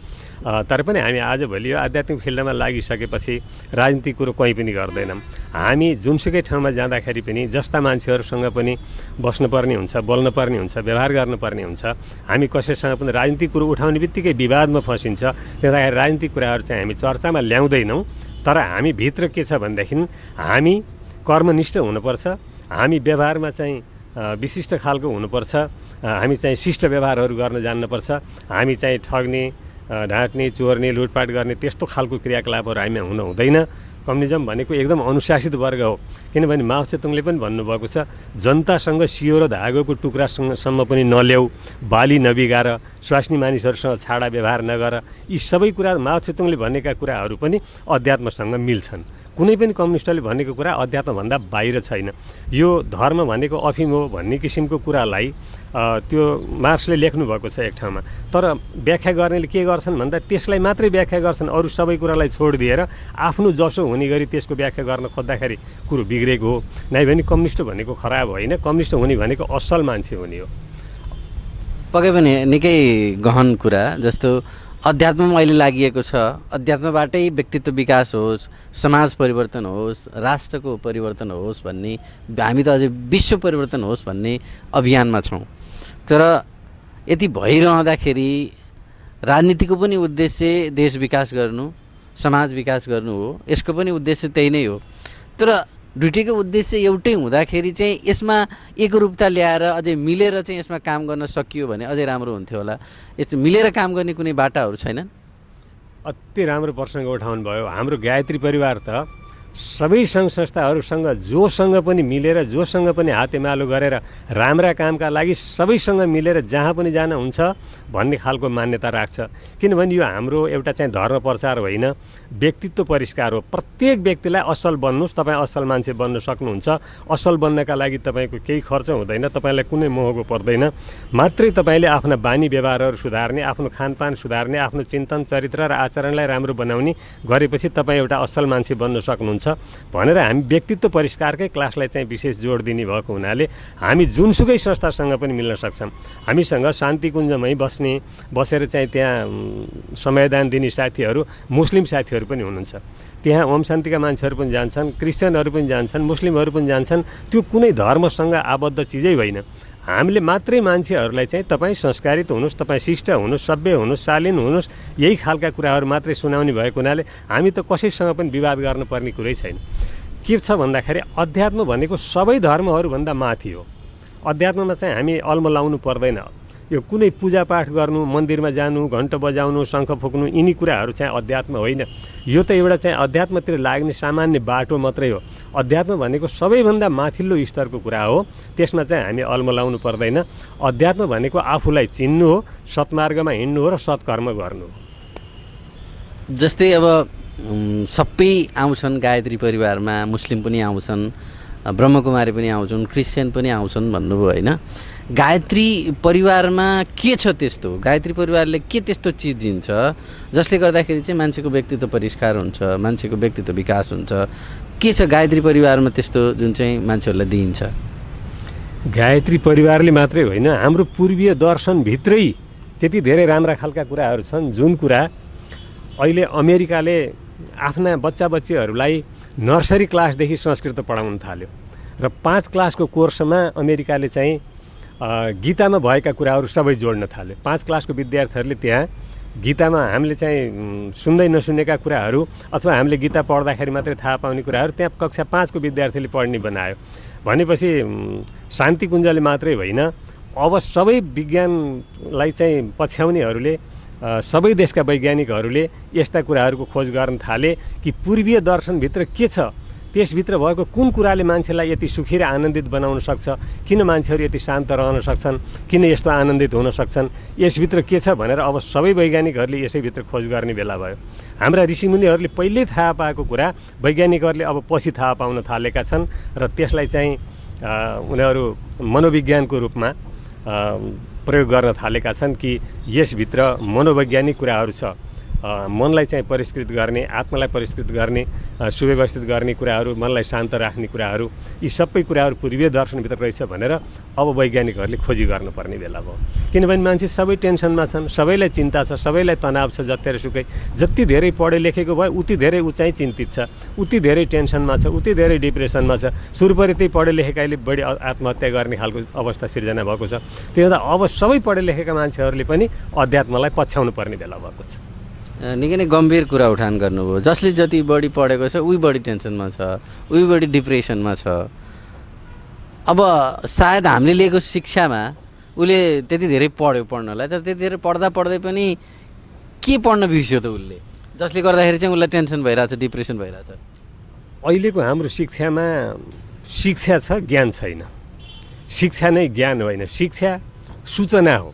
तर पनि हामी आजभोलि यो आध्यात्मिक फिल्डमा लागिसकेपछि राजनीतिक कुरो कहीँ पनि गर्दैनौँ। हामी जुनसुकै ठाउँमा जाँदाखेरि पनि जस्ता मान्छेहरूसँग पनि बस्नुपर्ने हुन्छ, बोल्नुपर्ने हुन्छ, व्यवहार गर्नुपर्ने हुन्छ। हामी कसैसँग पनि राजनीतिक कुरो उठाउने बित्तिकै विवादमा फसिन्छ। त्यहाँदाखेरि राजनीतिक कुराहरू चाहिँ हामी चर्चामा ल्याउँदैनौँ। तर हामी भित्र के छ भनेदेखि हामी कर्मनिष्ठ हुनुपर्छ, हामी व्यवहारमा चाहिँ विशिष्ट खालको हुनुपर्छ, हामी चाहिँ शिष्ट व्यवहारहरू गर्न जान्नुपर्छ। हामी चाहिँ ठग्ने, ढाँट्ने, चोर्ने, लुटपाट गर्ने त्यस्तो खालको क्रियाकलापहरू हामी हुन हुँदैन। कम्युनिजम भनेको एकदम अनुशासित वर्ग हो। किनभने माओ त्से-तुङले पनि भन्नुभएको छ जनतासँग सियो र धागोको टुक्रासम्म पनि नल्याऊ, बाली नबिगार, स्वास्नी मानिसहरूसँग छाडा व्यवहार नगर। यी सबै कुरा माओ त्से-तुङले भनेका कुराहरू पनि अध्यात्मसँग मिल्छन्। कुनै पनि कम्युनिस्टले भनेको कुरा अध्यात्मभन्दा बाहिर छैन। यो धर्म भनेको अफिम हो भन्ने किसिमको कुरालाई त्यो मार्क्सले लेख्नुभएको छ एक ठाउँमा। तर व्याख्या गर्नेले के गर्छन् भन्दा त्यसलाई मात्रै व्याख्या गर्छन्, अरू सबै कुरालाई छोडिदिएर आफ्नो जसो हुने गरी त्यसको व्याख्या गर्न खोज्दाखेरि कुरो बिग्रेको हो। नै भने कम्युनिस्ट भनेको खराब होइन, कम्युनिस्ट हुने भनेको असल मान्छे हुने हो। पक्कै पनि निकै गहन कुरा। जस्तो अध्यात्ममा अहिले लागिएको छ, अध्यात्मबाटै व्यक्तित्व विकास होस्, समाज परिवर्तन होस्, राष्ट्रको परिवर्तन होस् भन्ने, हामी त अझै विश्व परिवर्तन होस् भन्ने अभियानमा छौँ। तर यति भइरहँदाखेरि राजनीतिको पनि उद्देश्य देश विकास गर्नु, समाज विकास गर्नु हो। यसको पनि उद्देश्य त्यही नै हो। तर दुईटैको उद्देश्य एउटै हुँदाखेरि चाहिँ यसमा एकरूपता ल्याएर अझै मिलेर चाहिँ यसमा काम गर्न सकियो भने अझै राम्रो हुन्थ्यो होला। यस्तो मिलेर काम गर्ने कुनै बाटाहरू छैनन्? अति राम्रो प्रसङ्ग उठाउनु भयो। हाम्रो गायत्री परिवार त सबै सङ्घ संस्थाहरूसँग जोसँग पनि मिलेर, जोसँग पनि हातेमालो गरेर राम्रा कामका लागि सबैसँग मिलेर जहाँ पनि जान हुन्छ भन्ने खालको मान्यता राख्छ। किनभने यो हाम्रो एउटा चाहिँ धर्म प्रचार होइन, व्यक्तित्व परिष्कार हो। प्रत्येक व्यक्तिलाई असल बन्नुहोस्, तपाईँ असल मान्छे बन्न सक्नुहुन्छ। असल बन्नका लागि तपाईँको केही खर्च हुँदैन, तपाईँलाई कुनै महँगो पर्दैन। मात्रै तपाईँले आफ्ना बानी व्यवहारहरू सुधार्ने, आफ्नो खानपान सुधार्ने, आफ्नो चिन्तन, चरित्र र आचरणलाई राम्रो बनाउने गरेपछि तपाईँ एउटा असल मान्छे बन्न सक्नुहुन्छ भनेर हामी व्यक्तित्व परिष्कारकै क्लासलाई चाहिँ विशेष जोड दिने भएको हुनाले हामी जुनसुकै संस्थासँग पनि मिल्न सक्छौँ। हामीसँग शान्तिकुञ्जमै बसेर चाहिँ त्यहाँ समयदान दिने साथीहरू मुस्लिम साथीहरू पनि हुनुहुन्छ। त्यहाँ ओम शान्तिका मान्छेहरू पनि जान्छन्, क्रिस्चियनहरू पनि जान्छन्, मुस्लिमहरू पनि जान्छन्। त्यो कुनै धर्मसँग आबद्ध चिजै होइन। हामीले मात्रै मान्छेहरूलाई चाहिँ तपाईँ संस्कारित हुनुहोस्, तपाईँ शिष्ट हुनुहोस्, सभ्य हुनुहोस्, शालीन हुनुहोस्, यही खालका कुराहरू मात्रै सुनाउने भएको हुनाले हामी त कसैसँग पनि विवाद गर्नुपर्ने कुरै छैन। के छ भन्दाखेरि अध्यात्म भनेको सबै धर्महरूभन्दा माथि हो। अध्यात्ममा चाहिँ हामी अल्मलाउनु पर्दैन। यो कुनै पूजापाठ गर्नु, मन्दिरमा जानु, घन्ट बजाउनु, शङ्ख फुक्नु, यिनी कुराहरू चाहिँ अध्यात्म होइन। यो त एउटा चाहिँ अध्यात्मतिर लाग्ने सामान्य बाटो मात्रै हो। अध्यात्म भनेको सबैभन्दा माथिल्लो स्तरको कुरा हो। त्यसमा चाहिँ हामी अल्मलाउनु पर्दैन। अध्यात्म भनेको आफूलाई चिन्नु हो, सत्मार्गमा हिँड्नु हो र सत्कर्म गर्नु हो। जस्तै अब सबै आउँछन् गायत्री परिवारमा, मुस्लिम पनि आउँछन्, ब्रह्मकुमारी पनि आउँछन्, क्रिस्चियन पनि आउँछन् भन्नुभयो होइन? गायत्री परिवारमा के छ त्यस्तो? गायत्री परिवारले के त्यस्तो चिज दिन्छ जसले गर्दाखेरि चाहिँ मान्छेको व्यक्तित्व परिष्कार हुन्छ, मान्छेको व्यक्तित्व विकास हुन्छ? के छ गायत्री परिवारमा त्यस्तो जुन चाहिँ मान्छेहरूलाई दिइन्छ? गायत्री परिवारले मात्रै होइन, हाम्रो पूर्वीय दर्शनभित्रै त्यति धेरै राम्रा खालका कुराहरू छन् जुन कुरा अहिले अमेरिकाले आफ्ना बच्चाबच्चीहरूलाई नर्सरी क्लासदेखि संस्कृत पढाउन थाल्यो र 5 क्लासको कोर्समा अमेरिकाले चाहिँ गीतामा भएका कुराहरू सबै जोड्न थाल्यो। 5 क्लासको विद्यार्थीहरूले त्यहाँ गीतामा हामीले चाहिँ सुन्दै नसुनेका कुराहरू अथवा हामीले गीता पढ्दाखेरि मात्रै थाहा पाउने कुराहरू त्यहाँ कक्षा 5 को विद्यार्थीले पढ्ने बनायो भनेपछि शान्ति कुञ्जले मात्रै होइन, अब सबै विज्ञानलाई चाहिँ पछ्याउनेहरूले सबै देशका वैज्ञानिकहरूले यस्ता कुराहरूको खोज गर्न थाले कि पूर्वीय दर्शनभित्र के छ, त्यसभित्र भएको कुन कुराले मान्छेलाई यति सुखी र आनन्दित बनाउन सक्छ, किन मान्छेहरू यति शान्त रहन सक्छन्, किन यस्तो आनन्दित हुन सक्छन्, यसभित्र के छ भनेर अब सबै वैज्ञानिकहरूले यसैभित्र खोज गर्ने बेला भयो। हाम्रा ऋषिमुनिहरूले पहिल्यै थाहा पाएको कुरा वैज्ञानिकहरूले अब पछि थाहा पाउन थालेका छन् र त्यसलाई चाहिँ उनीहरू मनोविज्ञानको रूपमा प्रयोग गर्न थालेका छन् कि यसभित्र मनोवैज्ञानिक कुराहरू छ, मनलाई चाहिँ परिष्कृत गर्ने, आत्मालाई परिष्कृत गर्ने, सुव्यवस्थित गर्ने कुराहरू, मनलाई शान्त राख्ने कुराहरू, यी सबै कुराहरू पूर्वीय दर्शनभित्र रहेछ भनेर अब वैज्ञानिकहरूले खोजी गर्नुपर्ने बेला भयो। किनभने मान्छे सबै टेन्सनमा छन्, सबैलाई चिन्ता छ, सबैलाई तनाव छ, जत्तिसुकै जति धेरै पढे लेखेको भयो उति धेरै ऊ चाहिँ चिन्तित छ, उति धेरै टेन्सनमा छ, उति धेरै डिप्रेसनमा छ। सुरुपरि त्यही पढे लेखेकाले बढी आत्महत्या गर्ने खालको अवस्था सिर्जना भएको छ। त्यही भएर अब सबै पढे लेखेका मान्छेहरूले पनि अध्यात्मलाई पछ्याउनु पर्ने बेला भएको छ। निकै नै गम्भीर कुरा उठान गर्नुभयो। जसले जति बढी पढेको छ उही बढी टेन्सनमा छ, उही बढी डिप्रेसनमा छ। अब सायद हामीले लिएको शिक्षामा उसले त्यति धेरै पढ्यो पढ्नलाई, तर त्यति धेरै पढ्दा पढ्दै पनि के पढ्न बिर्स्यो त उसले, जसले गर्दाखेरि चाहिँ उसलाई टेन्सन भइरहेछ, डिप्रेसन भइरहेछ। अहिलेको हाम्रो शिक्षामा शिक्षा छ, ज्ञान छैन। शिक्षा नै ज्ञान होइन, शिक्षा सूचना हो।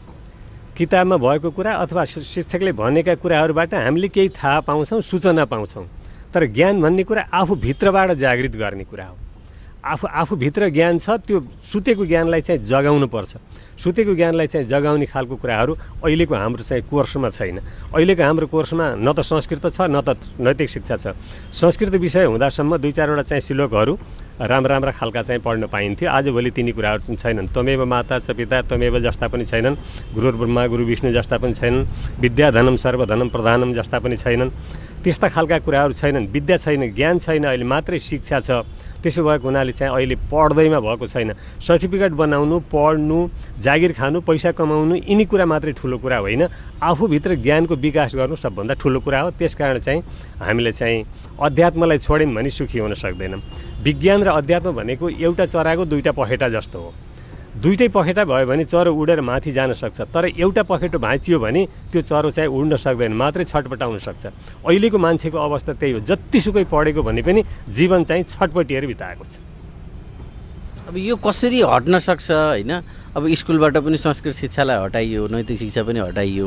किताबमा भएको कुरा अथवा शिक्षकले भनेका कुराहरूबाट हामीले केही थाहा पाउँछौँ, सूचना पाउँछौँ। तर ज्ञान भन्ने कुरा आफूभित्रबाट जागृत गर्ने कुरा हो। आफूभित्र ज्ञान छ, त्यो सुतेको ज्ञानलाई चाहिँ जगाउनुपर्छ। सुतेको ज्ञानलाई चाहिँ जगाउने खालको कुराहरू अहिलेको हाम्रो चाहिँ कोर्समा छैन। अहिलेको हाम्रो कोर्समा न त संस्कृत छ न त नैतिक शिक्षा छ। संस्कृत विषय हुँदासम्म 2-4वटा चाहिँ श्लोकहरू राम्रा खालका चाहिँ पढ्न पाइन्थ्यो। आजभोलि तिनी कुराहरू छैनन्। त्वमेव माता च पिता त्वमेव जस्ता पनि छैनन्, गुरुर्ब्रह्मा गुरु विष्णु जस्ता पनि छैनन्, विद्या धनम सर्वधनम प्रधानम जस्ता पनि छैनन्। त्यस्ता खालका कुराहरू छैनन्। विद्या छैन, ज्ञान छैन, अहिले मात्रै शिक्षा छ। त्यसो भएको हुनाले चाहिँ अहिले पढ्दैमा भएको छैन। सर्टिफिकेट बनाउनु, पढ्नु, जागिर खानु, पैसा कमाउनु यिनी कुरा मात्रै ठुलो कुरा होइन, आफूभित्र ज्ञानको विकास गर्नु सबभन्दा ठुलो कुरा हो। त्यसकारण चाहिँ हामीले चाहिँ अध्यात्मलाई छोड्यौँ भने सुखी हुन सक्दैनौँ। विज्ञान र अध्यात्म भनेको एउटा चराको 2टा पखेटा जस्तो हो। 2टै पखेटा भयो भने चरो उडेर माथि जान सक्छ, तर एउटा पखेटो भाँचियो भने त्यो चरो चाहिँ उड्न सक्दैन, मात्रै छटपटाउन सक्छ। अहिलेको मान्छेको अवस्था त्यही हो। जतिसुकै पढेको भने पनि जीवन चाहिँ छटपटिएर बिताएको छ। अब यो कसरी हट्न सक्छ होइन? अब स्कुलबाट पनि संस्कृत शिक्षालाई हटाइयो, नैतिक शिक्षा पनि हटाइयो,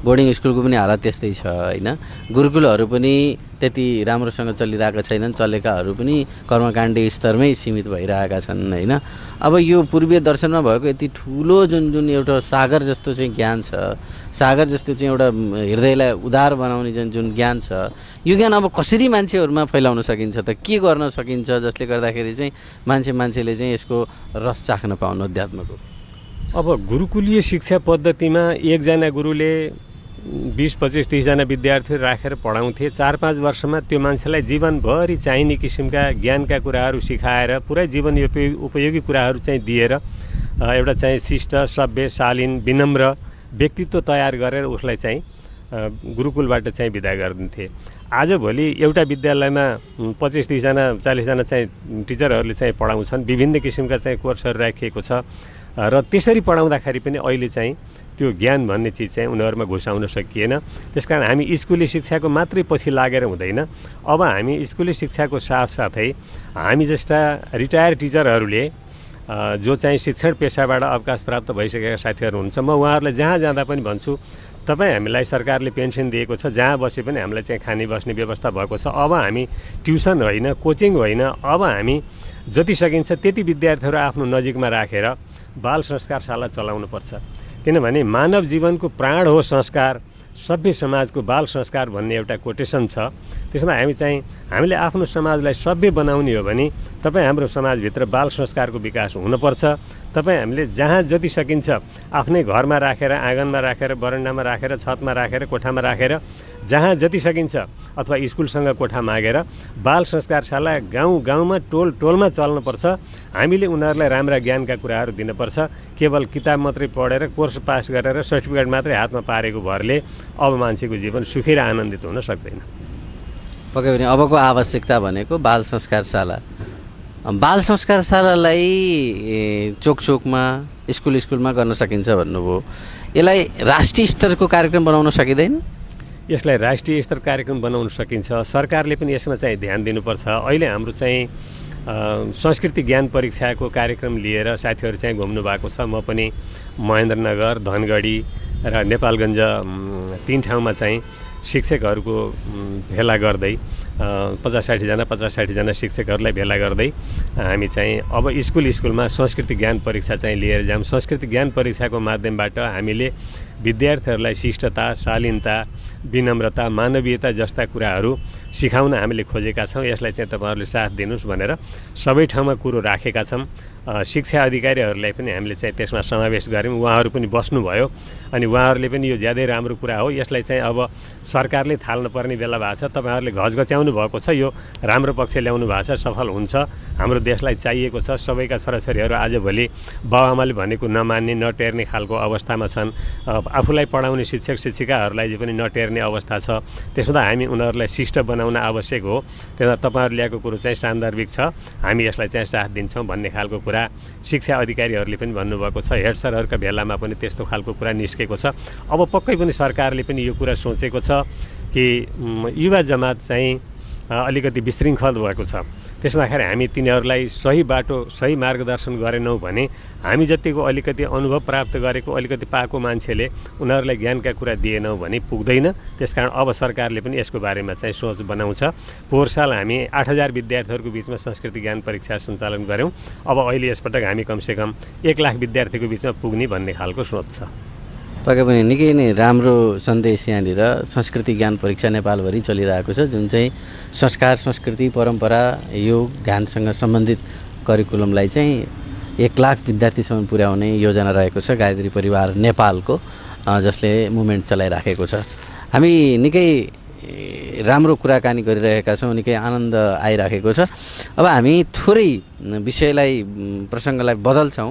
बोर्डिङ स्कुलको पनि हालत त्यस्तै छ होइन? गुरुकुलहरू पनि त्यति राम्रोसँग चलिरहेका छैनन्, चलेकाहरू पनि कर्मकाण्डी स्तरमै सीमित भइरहेका छन् होइन? अब यो पूर्वीय दर्शनमा भएको यति ठुलो जुन एउटा सागर जस्तो चाहिँ ज्ञान छ, सागर जस्तो चाहिँ एउटा हृदयलाई उदार बनाउने जुन ज्ञान छ, यो ज्ञान अब कसरी मान्छेहरूमा फैलाउन सकिन्छ त? के गर्न सकिन्छ जसले गर्दाखेरि चाहिँ मान्छेले चाहिँ यसको रस चाख्न पाउनु अध्यात्मको? अब गुरुकुलीय शिक्षा पद्धतिमा एकजना गुरुले 20-25-30 जना विद्यार्थी राखेर पढाउँथे। 4-5 वर्षमा त्यो मान्छेलाई जीवनभरि चाहिने किसिमका ज्ञानका कुराहरू सिकाएर पुरै जीवन उपयोगी कुराहरू चाहिँ दिएर एउटा चाहिँ शिष्ट, सभ्य, शालीन, विनम्र व्यक्तित्व तयार गरेर उसलाई चाहिँ गुरुकुलबाट चाहिँ बिदा गरिदिन्थे। आजभोलि एउटा विद्यालयमा 25-30 जना 40 जना चाहिँ टिचरहरूले चाहिँ पढाउँछन्। विभिन्न किसिमका चाहिँ कोर्सहरू राखिएको छ र त्यसरी पढाउँदाखेरि पनि अहिले चाहिँ त्यो ज्ञान भन्ने चिज चाहिँ उनीहरूमा घुसाउन सकिएन। त्यसकारण हामी स्कुली शिक्षाको मात्रै पछि लागेर हुँदैन। अब हामी स्कुली शिक्षाको साथसाथै हामी जस्ता रिटायर टिचरहरूले जो चाहिँ शिक्षण पेसाबाट अवकाश प्राप्त भइसकेका साथीहरू हुनुहुन्छ, म उहाँहरूलाई जहाँ जाँदा पनि भन्छु, तपाईँ हामीलाई सरकारले पेन्सन दिएको छ, जहाँ बसे पनि हामीलाई चाहिँ खाने बस्ने व्यवस्था भएको छ। अब हामी ट्युसन होइन, कोचिङ होइन, अब हामी जति सकिन्छ त्यति विद्यार्थीहरू आफ्नो नजिकमा राखेर बाल संस्कारशाला चलाउनुपर्छ। किनभने मानव जीवनको प्राण हो संस्कार, सभ्य समाजको बाल संस्कार भन्ने एउटा कोटेसन छ। त्यसमा हामीले आफ्नो समाजलाई सभ्य बनाउने हो भने तपाईँ हाम्रो समाजभित्र बाल संस्कारको विकास हुनुपर्छ। तपाईँ हामीले जहाँ जति सकिन्छ आफ्नै घरमा राखेर, आँगनमा राखेर, बरन्डामा राखेर, छतमा राखेर, कोठामा राखेर जहाँ जति सकिन्छ अथवा स्कुलसँग कोठा मागेर बाल संस्कारशाला गाउँमा टोलमा चल्नुपर्छ। हामीले उनीहरूलाई राम्रा ज्ञानका कुराहरू दिनुपर्छ। केवल किताब मात्रै पढेर कोर्स पास गरेर सर्टिफिकेट मात्रै हातमा पारेको भरले अब मान्छेको जीवन सुखी र आनन्दित हुन सक्दैन। पक्कै पनि अबको आवश्यकता भनेको बाल संस्कारशाला। बाल संस्कारशालालाई चोकमा स्कुलमा गर्न सकिन्छ भन्नुभयो। यसलाई राष्ट्रिय स्तरको कार्यक्रम बनाउन सकिँदैन? यसलाई राष्ट्रिय स्तर कार्यक्रम बनाउन सकिन्छ। सरकारले पनि यसमा चाहिँ ध्यान दिनुपर्छ। अहिले हाम्रो चाहिँ संस्कृति ज्ञान परीक्षाको कार्यक्रम लिएर साथीहरू चाहिँ घुम्नु भएको छ। म पनि महेन्द्रनगर, धनगढी र नेपालगञ्ज 3 ठाउँमा चाहिँ शिक्षकहरूको भेला गर्दै 50-60 जना शिक्षकहरूलाई भेला गर्दै हामी चाहिँ अब स्कुलमा संस्कृति ज्ञान परीक्षा चाहिँ लिएर जाऊँ। संस्कृति ज्ञान परीक्षाको माध्यमबाट हामीले विद्यार्थीहरूलाई शिष्टता, शालीनता, विनम्रता, मानवीयता जस्ता कुराहरू सिकाउन हामीले खोजेका छौँ। यसलाई चाहिँ तपाईँहरूले साथ दिनुहोस् भनेर सबै ठाउँमा कुरो राखेका छौँ। शिक्षा अधिकारीहरूलाई पनि हामीले चाहिँ त्यसमा समावेश गऱ्यौँ। उहाँहरू पनि बस्नुभयो अनि उहाँहरूले पनि यो ज्यादै राम्रो कुरा हो, यसलाई चाहिँ अब सरकारले थाल्नुपर्ने बेला भएको छ। तपाईँहरूले घचघच्याउनु भएको छ, यो राम्रो पक्ष ल्याउनु भएको छ, सफल हुन्छ। हाम्रो देशलाई चाहिएको छ। सबैका छोराछोरीहरू आजभोलि बाबुआमाले भनेको नमान्ने नटेर्ने खालको अवस्थामा छन्। आफूलाई पढाउने शिक्षक शिक्षिकाहरूलाई पनि नटेर्ने अवस्था छ। त्यसमा हामी उनीहरूलाई शिष्ट बनाउन आवश्यक हो। त्यसमा तपाईँहरू ल्याएको कुरो चाहिँ सान्दर्भिक छ, हामी यसलाई चाहिँ साथ दिन्छौँ भन्ने खालको कुरा शिक्षा अधिकारीहरूले पनि भन्नुभएको छ। हेड सरहरूका भेलामा पनि त्यस्तो खालको कुरा निस्केको छ। अब पक्कै पनि सरकारले पनि यो कुरा सोचेको छ कि युवा जमात चाहिँ अलिकति विशृङ्खल भएको छ। त्यसमाखेरि हामी तिनीहरूलाई सही बाटो सही मार्गदर्शन गरेनौँ भने हामी जतिको अलिकति अनुभव प्राप्त गरेको अलिकति पाएको मान्छेले उनीहरूलाई ज्ञानका कुरा दिएनौँ भने पुग्दैन। त्यसकारण अब सरकारले पनि यसको बारेमा चाहिँ सोच बनाउँछ। पोहोर साल हामी 8000 विद्यार्थीहरूको बिचमा संस्कृति ज्ञान परीक्षा सञ्चालन गऱ्यौँ। अब अहिले यसपटक हामी कमसेकम 1 लाख विद्यार्थीको बिचमा पुग्ने भन्ने खालको सोच छ। पक्कै पनि निकै नै राम्रो सन्देश यहाँनिर संस्कृति ज्ञान परीक्षा नेपालभरि चलिरहेको छ, जुन चाहिँ संस्कार, संस्कृति, परम्परा, योग, ध्यानसँग सम्बन्धित करिकुलमलाई चाहिँ 1 लाख विद्यार्थीसम्म पुर्याउने योजना रहेको छ गायत्री परिवार नेपालको, जसले मुभमेन्ट चलाइराखेको छ। हामी निकै राम्रो कुराकानी गरिरहेका छौँ, निकै आनन्द आइराखेको छ। अब हामी थोरै विषयलाई प्रसङ्गलाई बदल्छौँ।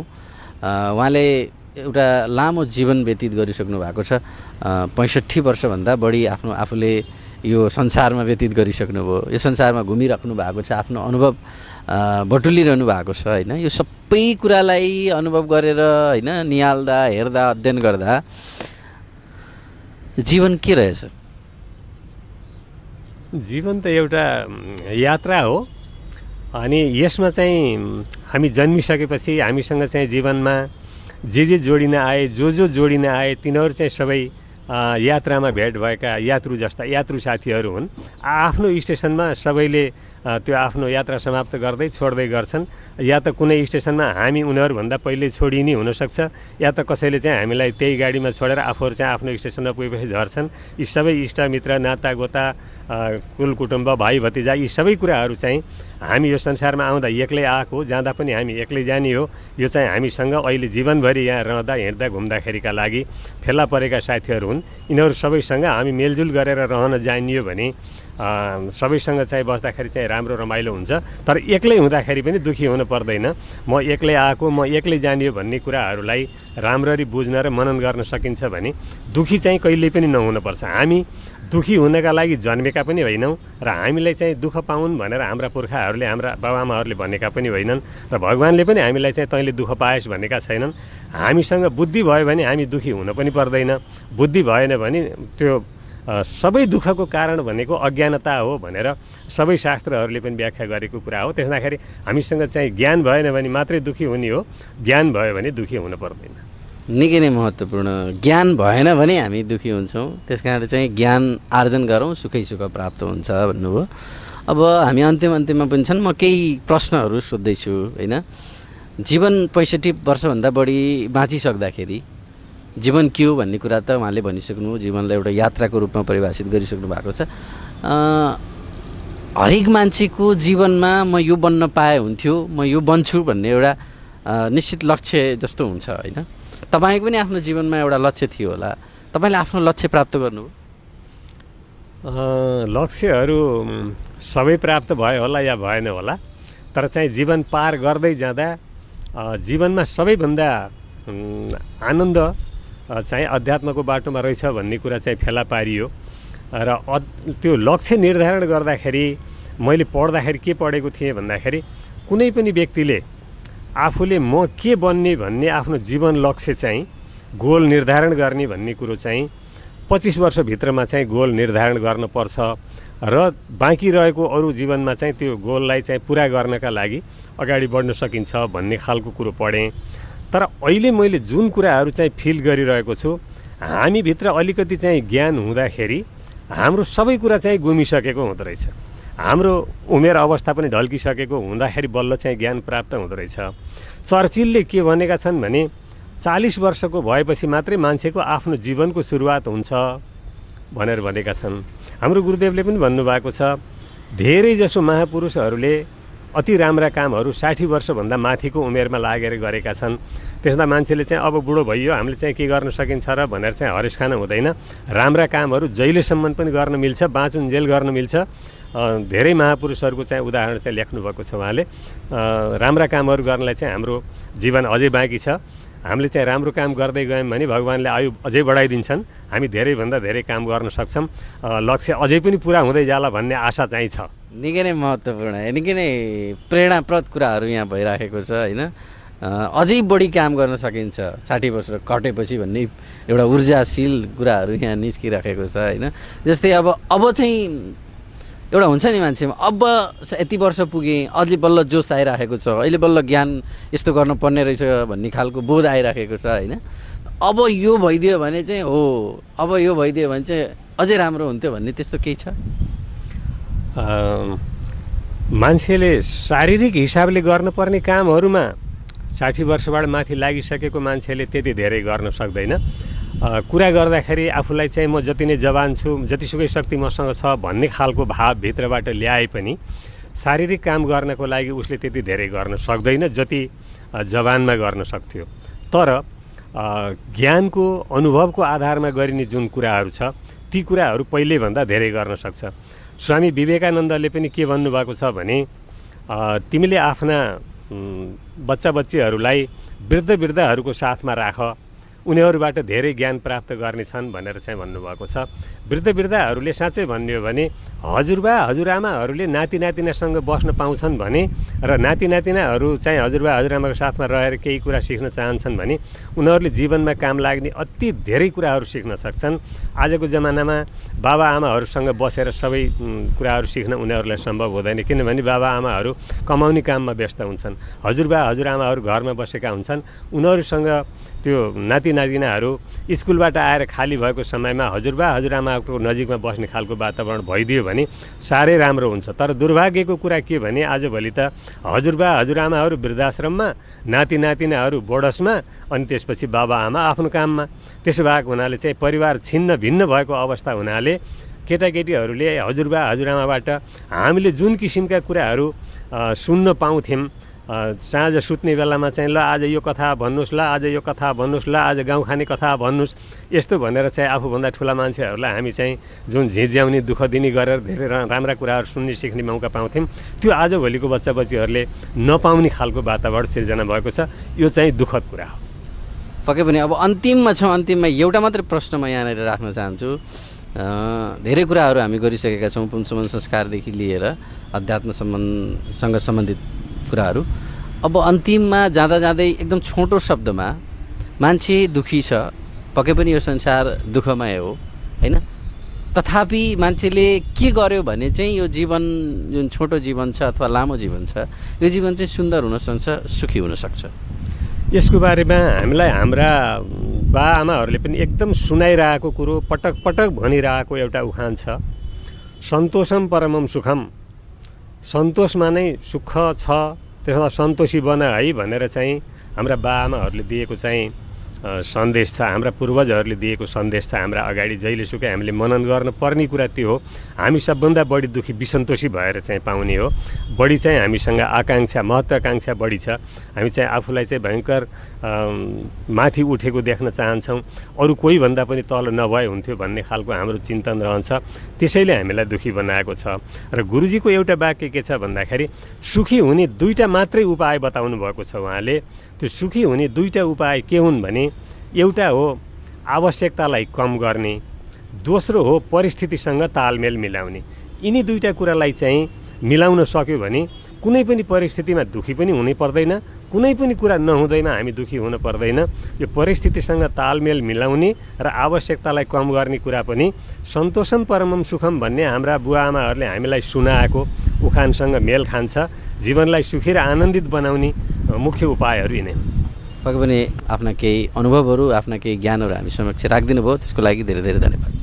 उहाँले एउटा लामो जीवन व्यतीत गरिसक्नु भएको छ। 65 वर्षभन्दा बढी आफूले यो संसारमा व्यतीत गरिसक्नुभयो। यो संसारमा घुमिराख्नु भएको छ, आफ्नो अनुभव बटुलिरहनु भएको छ होइन। यो सबै कुरालाई अनुभव गरेर होइन निहाल्दा, हेर्दा, अध्ययन गर्दा जीवन के रहेछ? जीवन त एउटा यात्रा हो अनि यसमा चाहिँ हामी जन्मिसकेपछि हामीसँग चाहिँ जीवनमा जे जोडिन आए, जो जोडिन आए तिनीहरू चाहिँ सबै यात्रामा भेट भएका यात्रु साथीहरू हुन्। आफ्नो स्टेसनमा सबैले त्यो आफ्नो यात्रा समाप्त गर्दै छोड्दै गर्छन्। या त कुनै स्टेसनमा हामी उनीहरूभन्दा पहिले छोडिने हुनसक्छ, या त कसैले चाहिँ हामीलाई त्यही गाडीमा छोडेर आफूहरू चाहिँ आफ्नो स्टेसनमा पुगेपछि झर्छन्। यी सबै इष्टमित्र, नातागोता, कुल कुटुम्ब, भाइ भतिजा, यी सबै कुराहरू चाहिँ हामी यो संसारमा आउँदा एक्लै आएको, जाँदा पनि हामी एक्लै जाने हो। यो चाहिँ हामीसँग अहिले जीवनभरि यहाँ रहँदा हिँड्दा घुम्दाखेरिका लागि फेला परेका साथीहरू हुन्। यिनीहरू सबैसँग हामी मेलजुल गरेर रहन जानियो भने सबैसँग चाहिँ बस्दाखेरि चाहिँ राम्रो रमाइलो हुन्छ। तर एक्लै हुँदाखेरि पनि दुःखी हुनु पर्दैन। म एक्लै आएको, म एक्लै जानियो भन्ने कुराहरूलाई राम्ररी बुझ्न र मनन गर्न सकिन्छ भने दुःखी चाहिँ कहिल्यै पनि नहुनुपर्छ। हामी दुःखी हुनका लागि जन्मेका पनि होइनौँ र हामीलाई चाहिँ दुःख पाउन् भनेर हाम्रा पुर्खाहरूले, हाम्रा बाबाआमाहरूले भनेका पनि होइनन् र भगवान्ले पनि हामीलाई चाहिँ तैँले दुःख पाएस् भनेका छैनन्। हामीसँग बुद्धि भयो भने हामी दुःखी हुन पनि पर्दैन। बुद्धि भएन भने त्यो सबै दुःखको कारण भनेको अज्ञानता हो भनेर सबै शास्त्रहरूले पनि व्याख्या गरेको कुरा हो। त्यसदाखेरि हामीसँग चाहिँ ज्ञान भएन भने मात्रै दुःखी हुने हो, ज्ञान भयो भने दुःखी हुन पर्दैन। निकै नै महत्त्वपूर्ण। ज्ञान भएन भने हामी दुःखी हुन्छौँ, त्यस कारण चाहिँ ज्ञान आर्जन गरौँ, सुखै सुख प्राप्त हुन्छ भन्नुभयो। अब हामी अन्तिममा पनि छन्, म केही प्रश्नहरू सोध्दैछु होइन। जीवन 65 वर्षभन्दा बढी बाँचिसक्दाखेरि जीवन के हो भन्ने कुरा त उहाँले भनिसक्नु, जीवनलाई एउटा यात्राको रूपमा परिभाषित गरिसक्नु भएको छ। हरेक मान्छेको जीवनमा म यो बन्न पाए हुन्थ्यो, म यो बन्छु भन्ने एउटा निश्चित लक्ष्य जस्तो हुन्छ होइन। तपाईँको पनि आफ्नो जीवनमा एउटा लक्ष्य थियो होला, तपाईँले आफ्नो लक्ष्य प्राप्त गर्नुभयो? लक्ष्यहरू सबै प्राप्त भयो होला या भएन होला, तर चाहिँ जीवन पार गर्दै जाँदा जीवनमा सबैभन्दा आनन्द चाहिँ अध्यात्मको बाटोमा रहेछ भन्ने कुरा चाहिँ फेला पारियो। र त्यो लक्ष्य निर्धारण गर्दाखेरि मैले पढ्दाखेरि के पढेको थिएँ भन्दाखेरि कुनै पनि व्यक्तिले आफूले म के बन्ने भन्ने आफ्नो जीवन लक्ष्य चाहिँ गोल निर्धारण गर्ने भन्ने कुरो चाहिँ 25 वर्षभित्रमा चाहिँ गोल निर्धारण गर्नुपर्छ र बाँकी रहेको अरू जीवनमा चाहिँ त्यो गोललाई चाहिँ पुरा गर्नका लागि अगाडि बढ्न सकिन्छ भन्ने खालको कुरो पढेँ। तर अहिले मैले जुन कुराहरू चाहिँ फिल गरिरहेको छु, हामीभित्र अलिकति चाहिँ ज्ञान हुँदाखेरि हाम्रो सबै कुरा चाहिँ गुमिसकेको हुँदो रहेछ। हाम्रो उमेर अवस्था पनि ढल्किसकेको हुँदाखेरि बल्ल चाहिँ ज्ञान प्राप्त हुँदो रहेछ। चर्चिलले के भनेका छन् भने 40 वर्षको भएपछि मात्रै मान्छेको आफ्नो जीवनको सुरुवात हुन्छ भनेर भनेका छन्। हाम्रो गुरुदेवले पनि भन्नुभएको छ, धेरैजसो महापुरुषहरूले अति राम्रा कामहरू 60 वर्षभन्दा माथिको उमेरमा लागेर गरेका छन्। त्यसमा मान्छेले चाहिँ अब बुढो भइयो, हामीले चाहिँ के गर्न सकिन्छ र भनेर चाहिँ हरेस खान हुँदैन। राम्रा कामहरू जहिलेसम्म पनि गर्न मिल्छ, बाँचुन्जेल गर्न मिल्छ। धेरै महापुरुषहरूको चाहिँ उदाहरण चाहिँ लेख्नुभएको छ उहाँले। राम्रा कामहरू गर्नलाई चाहिँ हाम्रो जीवन अझै बाँकी छ। हामीले चाहिँ राम्रो काम गर्दै गयौँ भने भगवान्ले आयु अझै बढाइदिन्छन्, हामी धेरैभन्दा धेरै काम गर्न सक्छौँ, लक्ष्य अझै पनि पुरा हुँदै जाला भन्ने आशा चाहिँ छ। निकै नै महत्त्वपूर्ण, निकै नै प्रेरणाप्रद कुराहरू यहाँ भइराखेको छ होइन। अझै बढी काम गर्न सकिन्छ 60 वर्ष कटेपछि भन्ने एउटा ऊर्जाशील कुराहरू यहाँ निस्किराखेको छ होइन। जस्तै अब चाहिँ एउटा हुन्छ नि मान्छेमा, अब यति वर्ष पुगेँ, अझै बल्ल जोस आइराखेको छ, अहिले बल्ल ज्ञान यस्तो गर्नुपर्ने रहेछ भन्ने खालको बोध आइराखेको छ होइन। अब यो भइदियो भने चाहिँ हो, अब यो भइदियो भने चाहिँ अझै राम्रो हुन्थ्यो भन्ने त्यस्तो केही छ? मान्छेले शारीरिक हिसाबले गर्नुपर्ने कामहरूमा 60 वर्षबाट माथि लागिसकेको मान्छेले त्यति धेरै गर्न सक्दैन। कुरा गर्दाखेरि आफूलाई चाहिँ म जति नै जवान छु, जतिसुकै शक्ति मसँग छ भन्ने खालको भाव भित्रबाट ल्याए पनि शारीरिक काम गर्नको लागि उसले त्यति धेरै गर्न सक्दैन जति जवानमा गर्न सक्थ्यो। तर ज्ञानको अनुभवको आधारमा गरिने जुन कुराहरू छ ती कुराहरू पहिल्यैभन्दा धेरै गर्न सक्छ। स्वामी विवेकानन्दले पनि के भन्नुभएको छ भने, तिमीले आफ्ना बच्चाबच्चीहरूलाई वृद्धहरूको साथमा राख, उनीहरूबाट धेरै ज्ञान प्राप्त गर्नेछन् भनेर चाहिँ भन्नुभएको छ। वृद्धहरूले साँच्चै भन्ने हो भने हजुरबा हजुरआमाहरूले नाति नातिनासँग बस्न पाउँछन् भने र नाति नातिनाहरू चाहिँ हजुरबा हजुरआमाको साथमा रहेर केही कुरा सिक्न चाहन्छन् भने उनीहरूले जीवनमा काम लाग्ने अति धेरै कुराहरू सिक्न सक्छन्। आजको जमानामा बाबाआमाहरूसँग बसेर सबै कुराहरू सिक्न उनीहरूलाई सम्भव हुँदैन, किनभने बाबाआमाहरू कमाउने काममा व्यस्त हुन्छन्। हजुरबा हजुरआमाहरू घरमा बसेका हुन्छन्, उनीहरूसँग त्यो नाति नातिनाहरू स्कुलबाट आएर खाली भएको समयमा हजुरबा हजुरआमाको नजिकमा बस्ने खालको वातावरण भइदियो भने साह्रै राम्रो हुन्छ। तर दुर्भाग्यको कुरा के भने आजभोलि त हजुरबा हजुरआमाहरू वृद्धाश्रममा, नाति नातिनाहरू बोडसमा, अनि त्यसपछि बाबाआमा आफ्नो काममा। त्यसो भएको हुनाले चाहिँ परिवार छिन्न भिन्न भएको अवस्था हुनाले केटाकेटीहरूले हजुरबा हजुरआमाबाट हामीले जुन किसिमका कुराहरू सुन्न पाउँथ्यौँ, साँझ सुत्ने बेलामा चाहिँ ल आज यो कथा भन्नुहोस्, ल आज यो कथा भन्नुहोस्, ल आज गाउँ खाने कथा भन्नुहोस्, यस्तो भनेर चाहिँ आफूभन्दा ठुला मान्छेहरूलाई हामी चाहिँ जुन झिझ्याउने दुःख दिने गरेर धेरै राम्रा कुराहरू सुन्ने सिक्ने मौका पाउँथ्यौँ, त्यो आजभोलिको बच्चाबच्चीहरूले नपाउने खालको वातावरण सिर्जना भएको छ। यो चाहिँ दुःखद कुरा हो। पक्कै पनि अब अन्तिममा छौँ। अन्तिममा एउटा मात्रै प्रश्न म यहाँनिर राख्न चाहन्छु। धेरै कुराहरू हामी गरिसकेका छौँ, पुंसवन संस्कारदेखि लिएर अध्यात्मसँग सम्बन्धित कुराहरू। अब अन्तिममा जाँदा जाँदै एकदम छोटो शब्दमा, मान्छे दुःखी छ, पक्कै पनि यो संसार दुःखमय हो होइन, तथापि मान्छेले के गर्यो भने चाहिँ यो जीवन जुन छोटो जीवन छ अथवा लामो जीवन छ, यो जीवन चाहिँ सुन्दर हुनसक्छ, सुखी हुनसक्छ। यसको बारेमा हामीलाई हाम्रा बाआमाहरूले पनि एकदम सुनाइरहेको कुरो, पटक पटक भनिरहेको एउटा उखान छ, सन्तोषम परमम सुखम, सन्तोषमा नै सुख छ, त्यसमा सन्तोषी बन है भनेर चाहिँ हाम्रा बाआमाहरूले दिएको चाहिँ सन्देश छ, हाम्रा पूर्वजहरूले दिएको सन्देश छ हाम्रा अगाडि। जहिलेसुकै हामीले मनन गर्नुपर्ने कुरा त्यो हो, हामी सबभन्दा बढी दुःखी विसन्तोषी भएर चाहिँ पाउने हो। बढी चाहिँ हामीसँग आकाङ्क्षा महत्त्वाकाङ्क्षा बढी छ। हामी चाहिँ आफूलाई चाहिँ भयङ्कर माथि उठेको देख्न चाहन्छौँ, अरू कोही भन्दा पनि तल नभए हुन्थ्यो भन्ने खालको हाम्रो चिन्तन रहन्छ। त्यसैले हामीलाई दुःखी बनाएको छ। र गुरुजीको एउटा वाक्य के छ भन्दाखेरि सुखी हुने दुईवटा मात्रै उपाय बताउनु भएको छ उहाँले। त्यो सुखी हुने दुईवटा उपाय के हुन् भने एउटा हो आवश्यकतालाई कम गर्ने, दोस्रो हो परिस्थितिसँग तालमेल मिलाउने। यिनी दुईवटा कुरालाई चाहिँ मिलाउन सक्यो भने कुनै पनि परिस्थितिमा दुःखी पनि हुनै पर्दैन, कुनै पनि कुरा नहुँदैमा हामी दुःखी हुन पर्दैन। यो परिस्थितिसँग तालमेल मिलाउने र आवश्यकतालाई कम गर्ने कुरा पनि सन्तोषम परमम सुखम भन्ने हाम्रा बुवाआमाहरूले हामीलाई सुनाएको उखानसँग मेल खान्छ। जीवनलाई सुखी र आनन्दित बनाउने मुख्य उपायहरू यिनै। पक्कै पनि आफ्ना केही अनुभवहरू, आफ्ना केही ज्ञानहरू हामी समक्ष राखिदिनु भयो, त्यसको लागि धेरै धेरै धन्यवाद।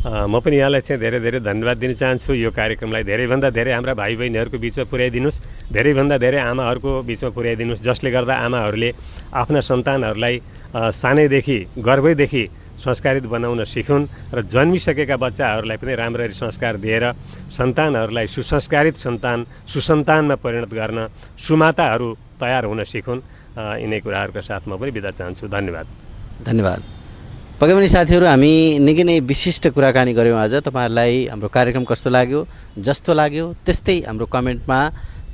म पनि यहाँलाई चाहिँ धेरै धेरै धन्यवाद दिन चाहन्छु। यो कार्यक्रमलाई धेरैभन्दा धेरै हाम्रा भाइ बहिनीहरूको बिचमा पुर्याइदिनुहोस्, धेरैभन्दा धेरै आमाहरूको बिचमा पुर्याइदिनुहोस्, जसले गर्दा आमाहरूले आफ्ना सन्तानहरूलाई सानैदेखि गर्भैदेखि संस्कारित बनाउन सिकुन् र जन्मिसकेका बच्चाहरूलाई पनि राम्ररी संस्कार दिएर सन्तानहरूलाई सुसंस्कारित सुसन्तानमा परिणत गर्न सुमाताहरू तयार हुन सिकुन्। यिनै कुराहरूका साथ म पनि बिदा चाहन्छु। धन्यवाद। धन्यवाद। पक्कै पनि साथीहरू, हामी निकै नै विशिष्ट कुराकानी गऱ्यौँ आज। तपाईँहरूलाई हाम्रो कार्यक्रम कस्तो लाग्यो, जस्तो लाग्यो त्यस्तै हाम्रो कमेन्टमा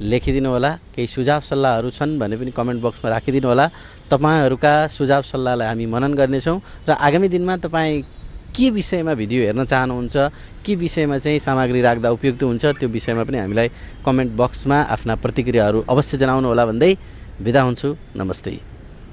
लेखिदिनु होला। केही सुझाव सल्लाहहरू छन् भने पनि कमेन्ट बक्समा राखिदिनु होला। तपाईँहरूका सुझाव सल्लाहलाई हामी मनन गर्नेछौँ र आगामी दिनमा तपाईँ के विषयमा भिडियो हेर्न चाहनुहुन्छ, के विषयमा चाहिँ सामग्री राख्दा उपयुक्त हुन्छ, त्यो विषयमा पनि हामीलाई कमेन्ट बक्समा आफ्ना प्रतिक्रियाहरू अवश्य जनाउनु होला भन्दै बिदा हुन्छु। नमस्ते।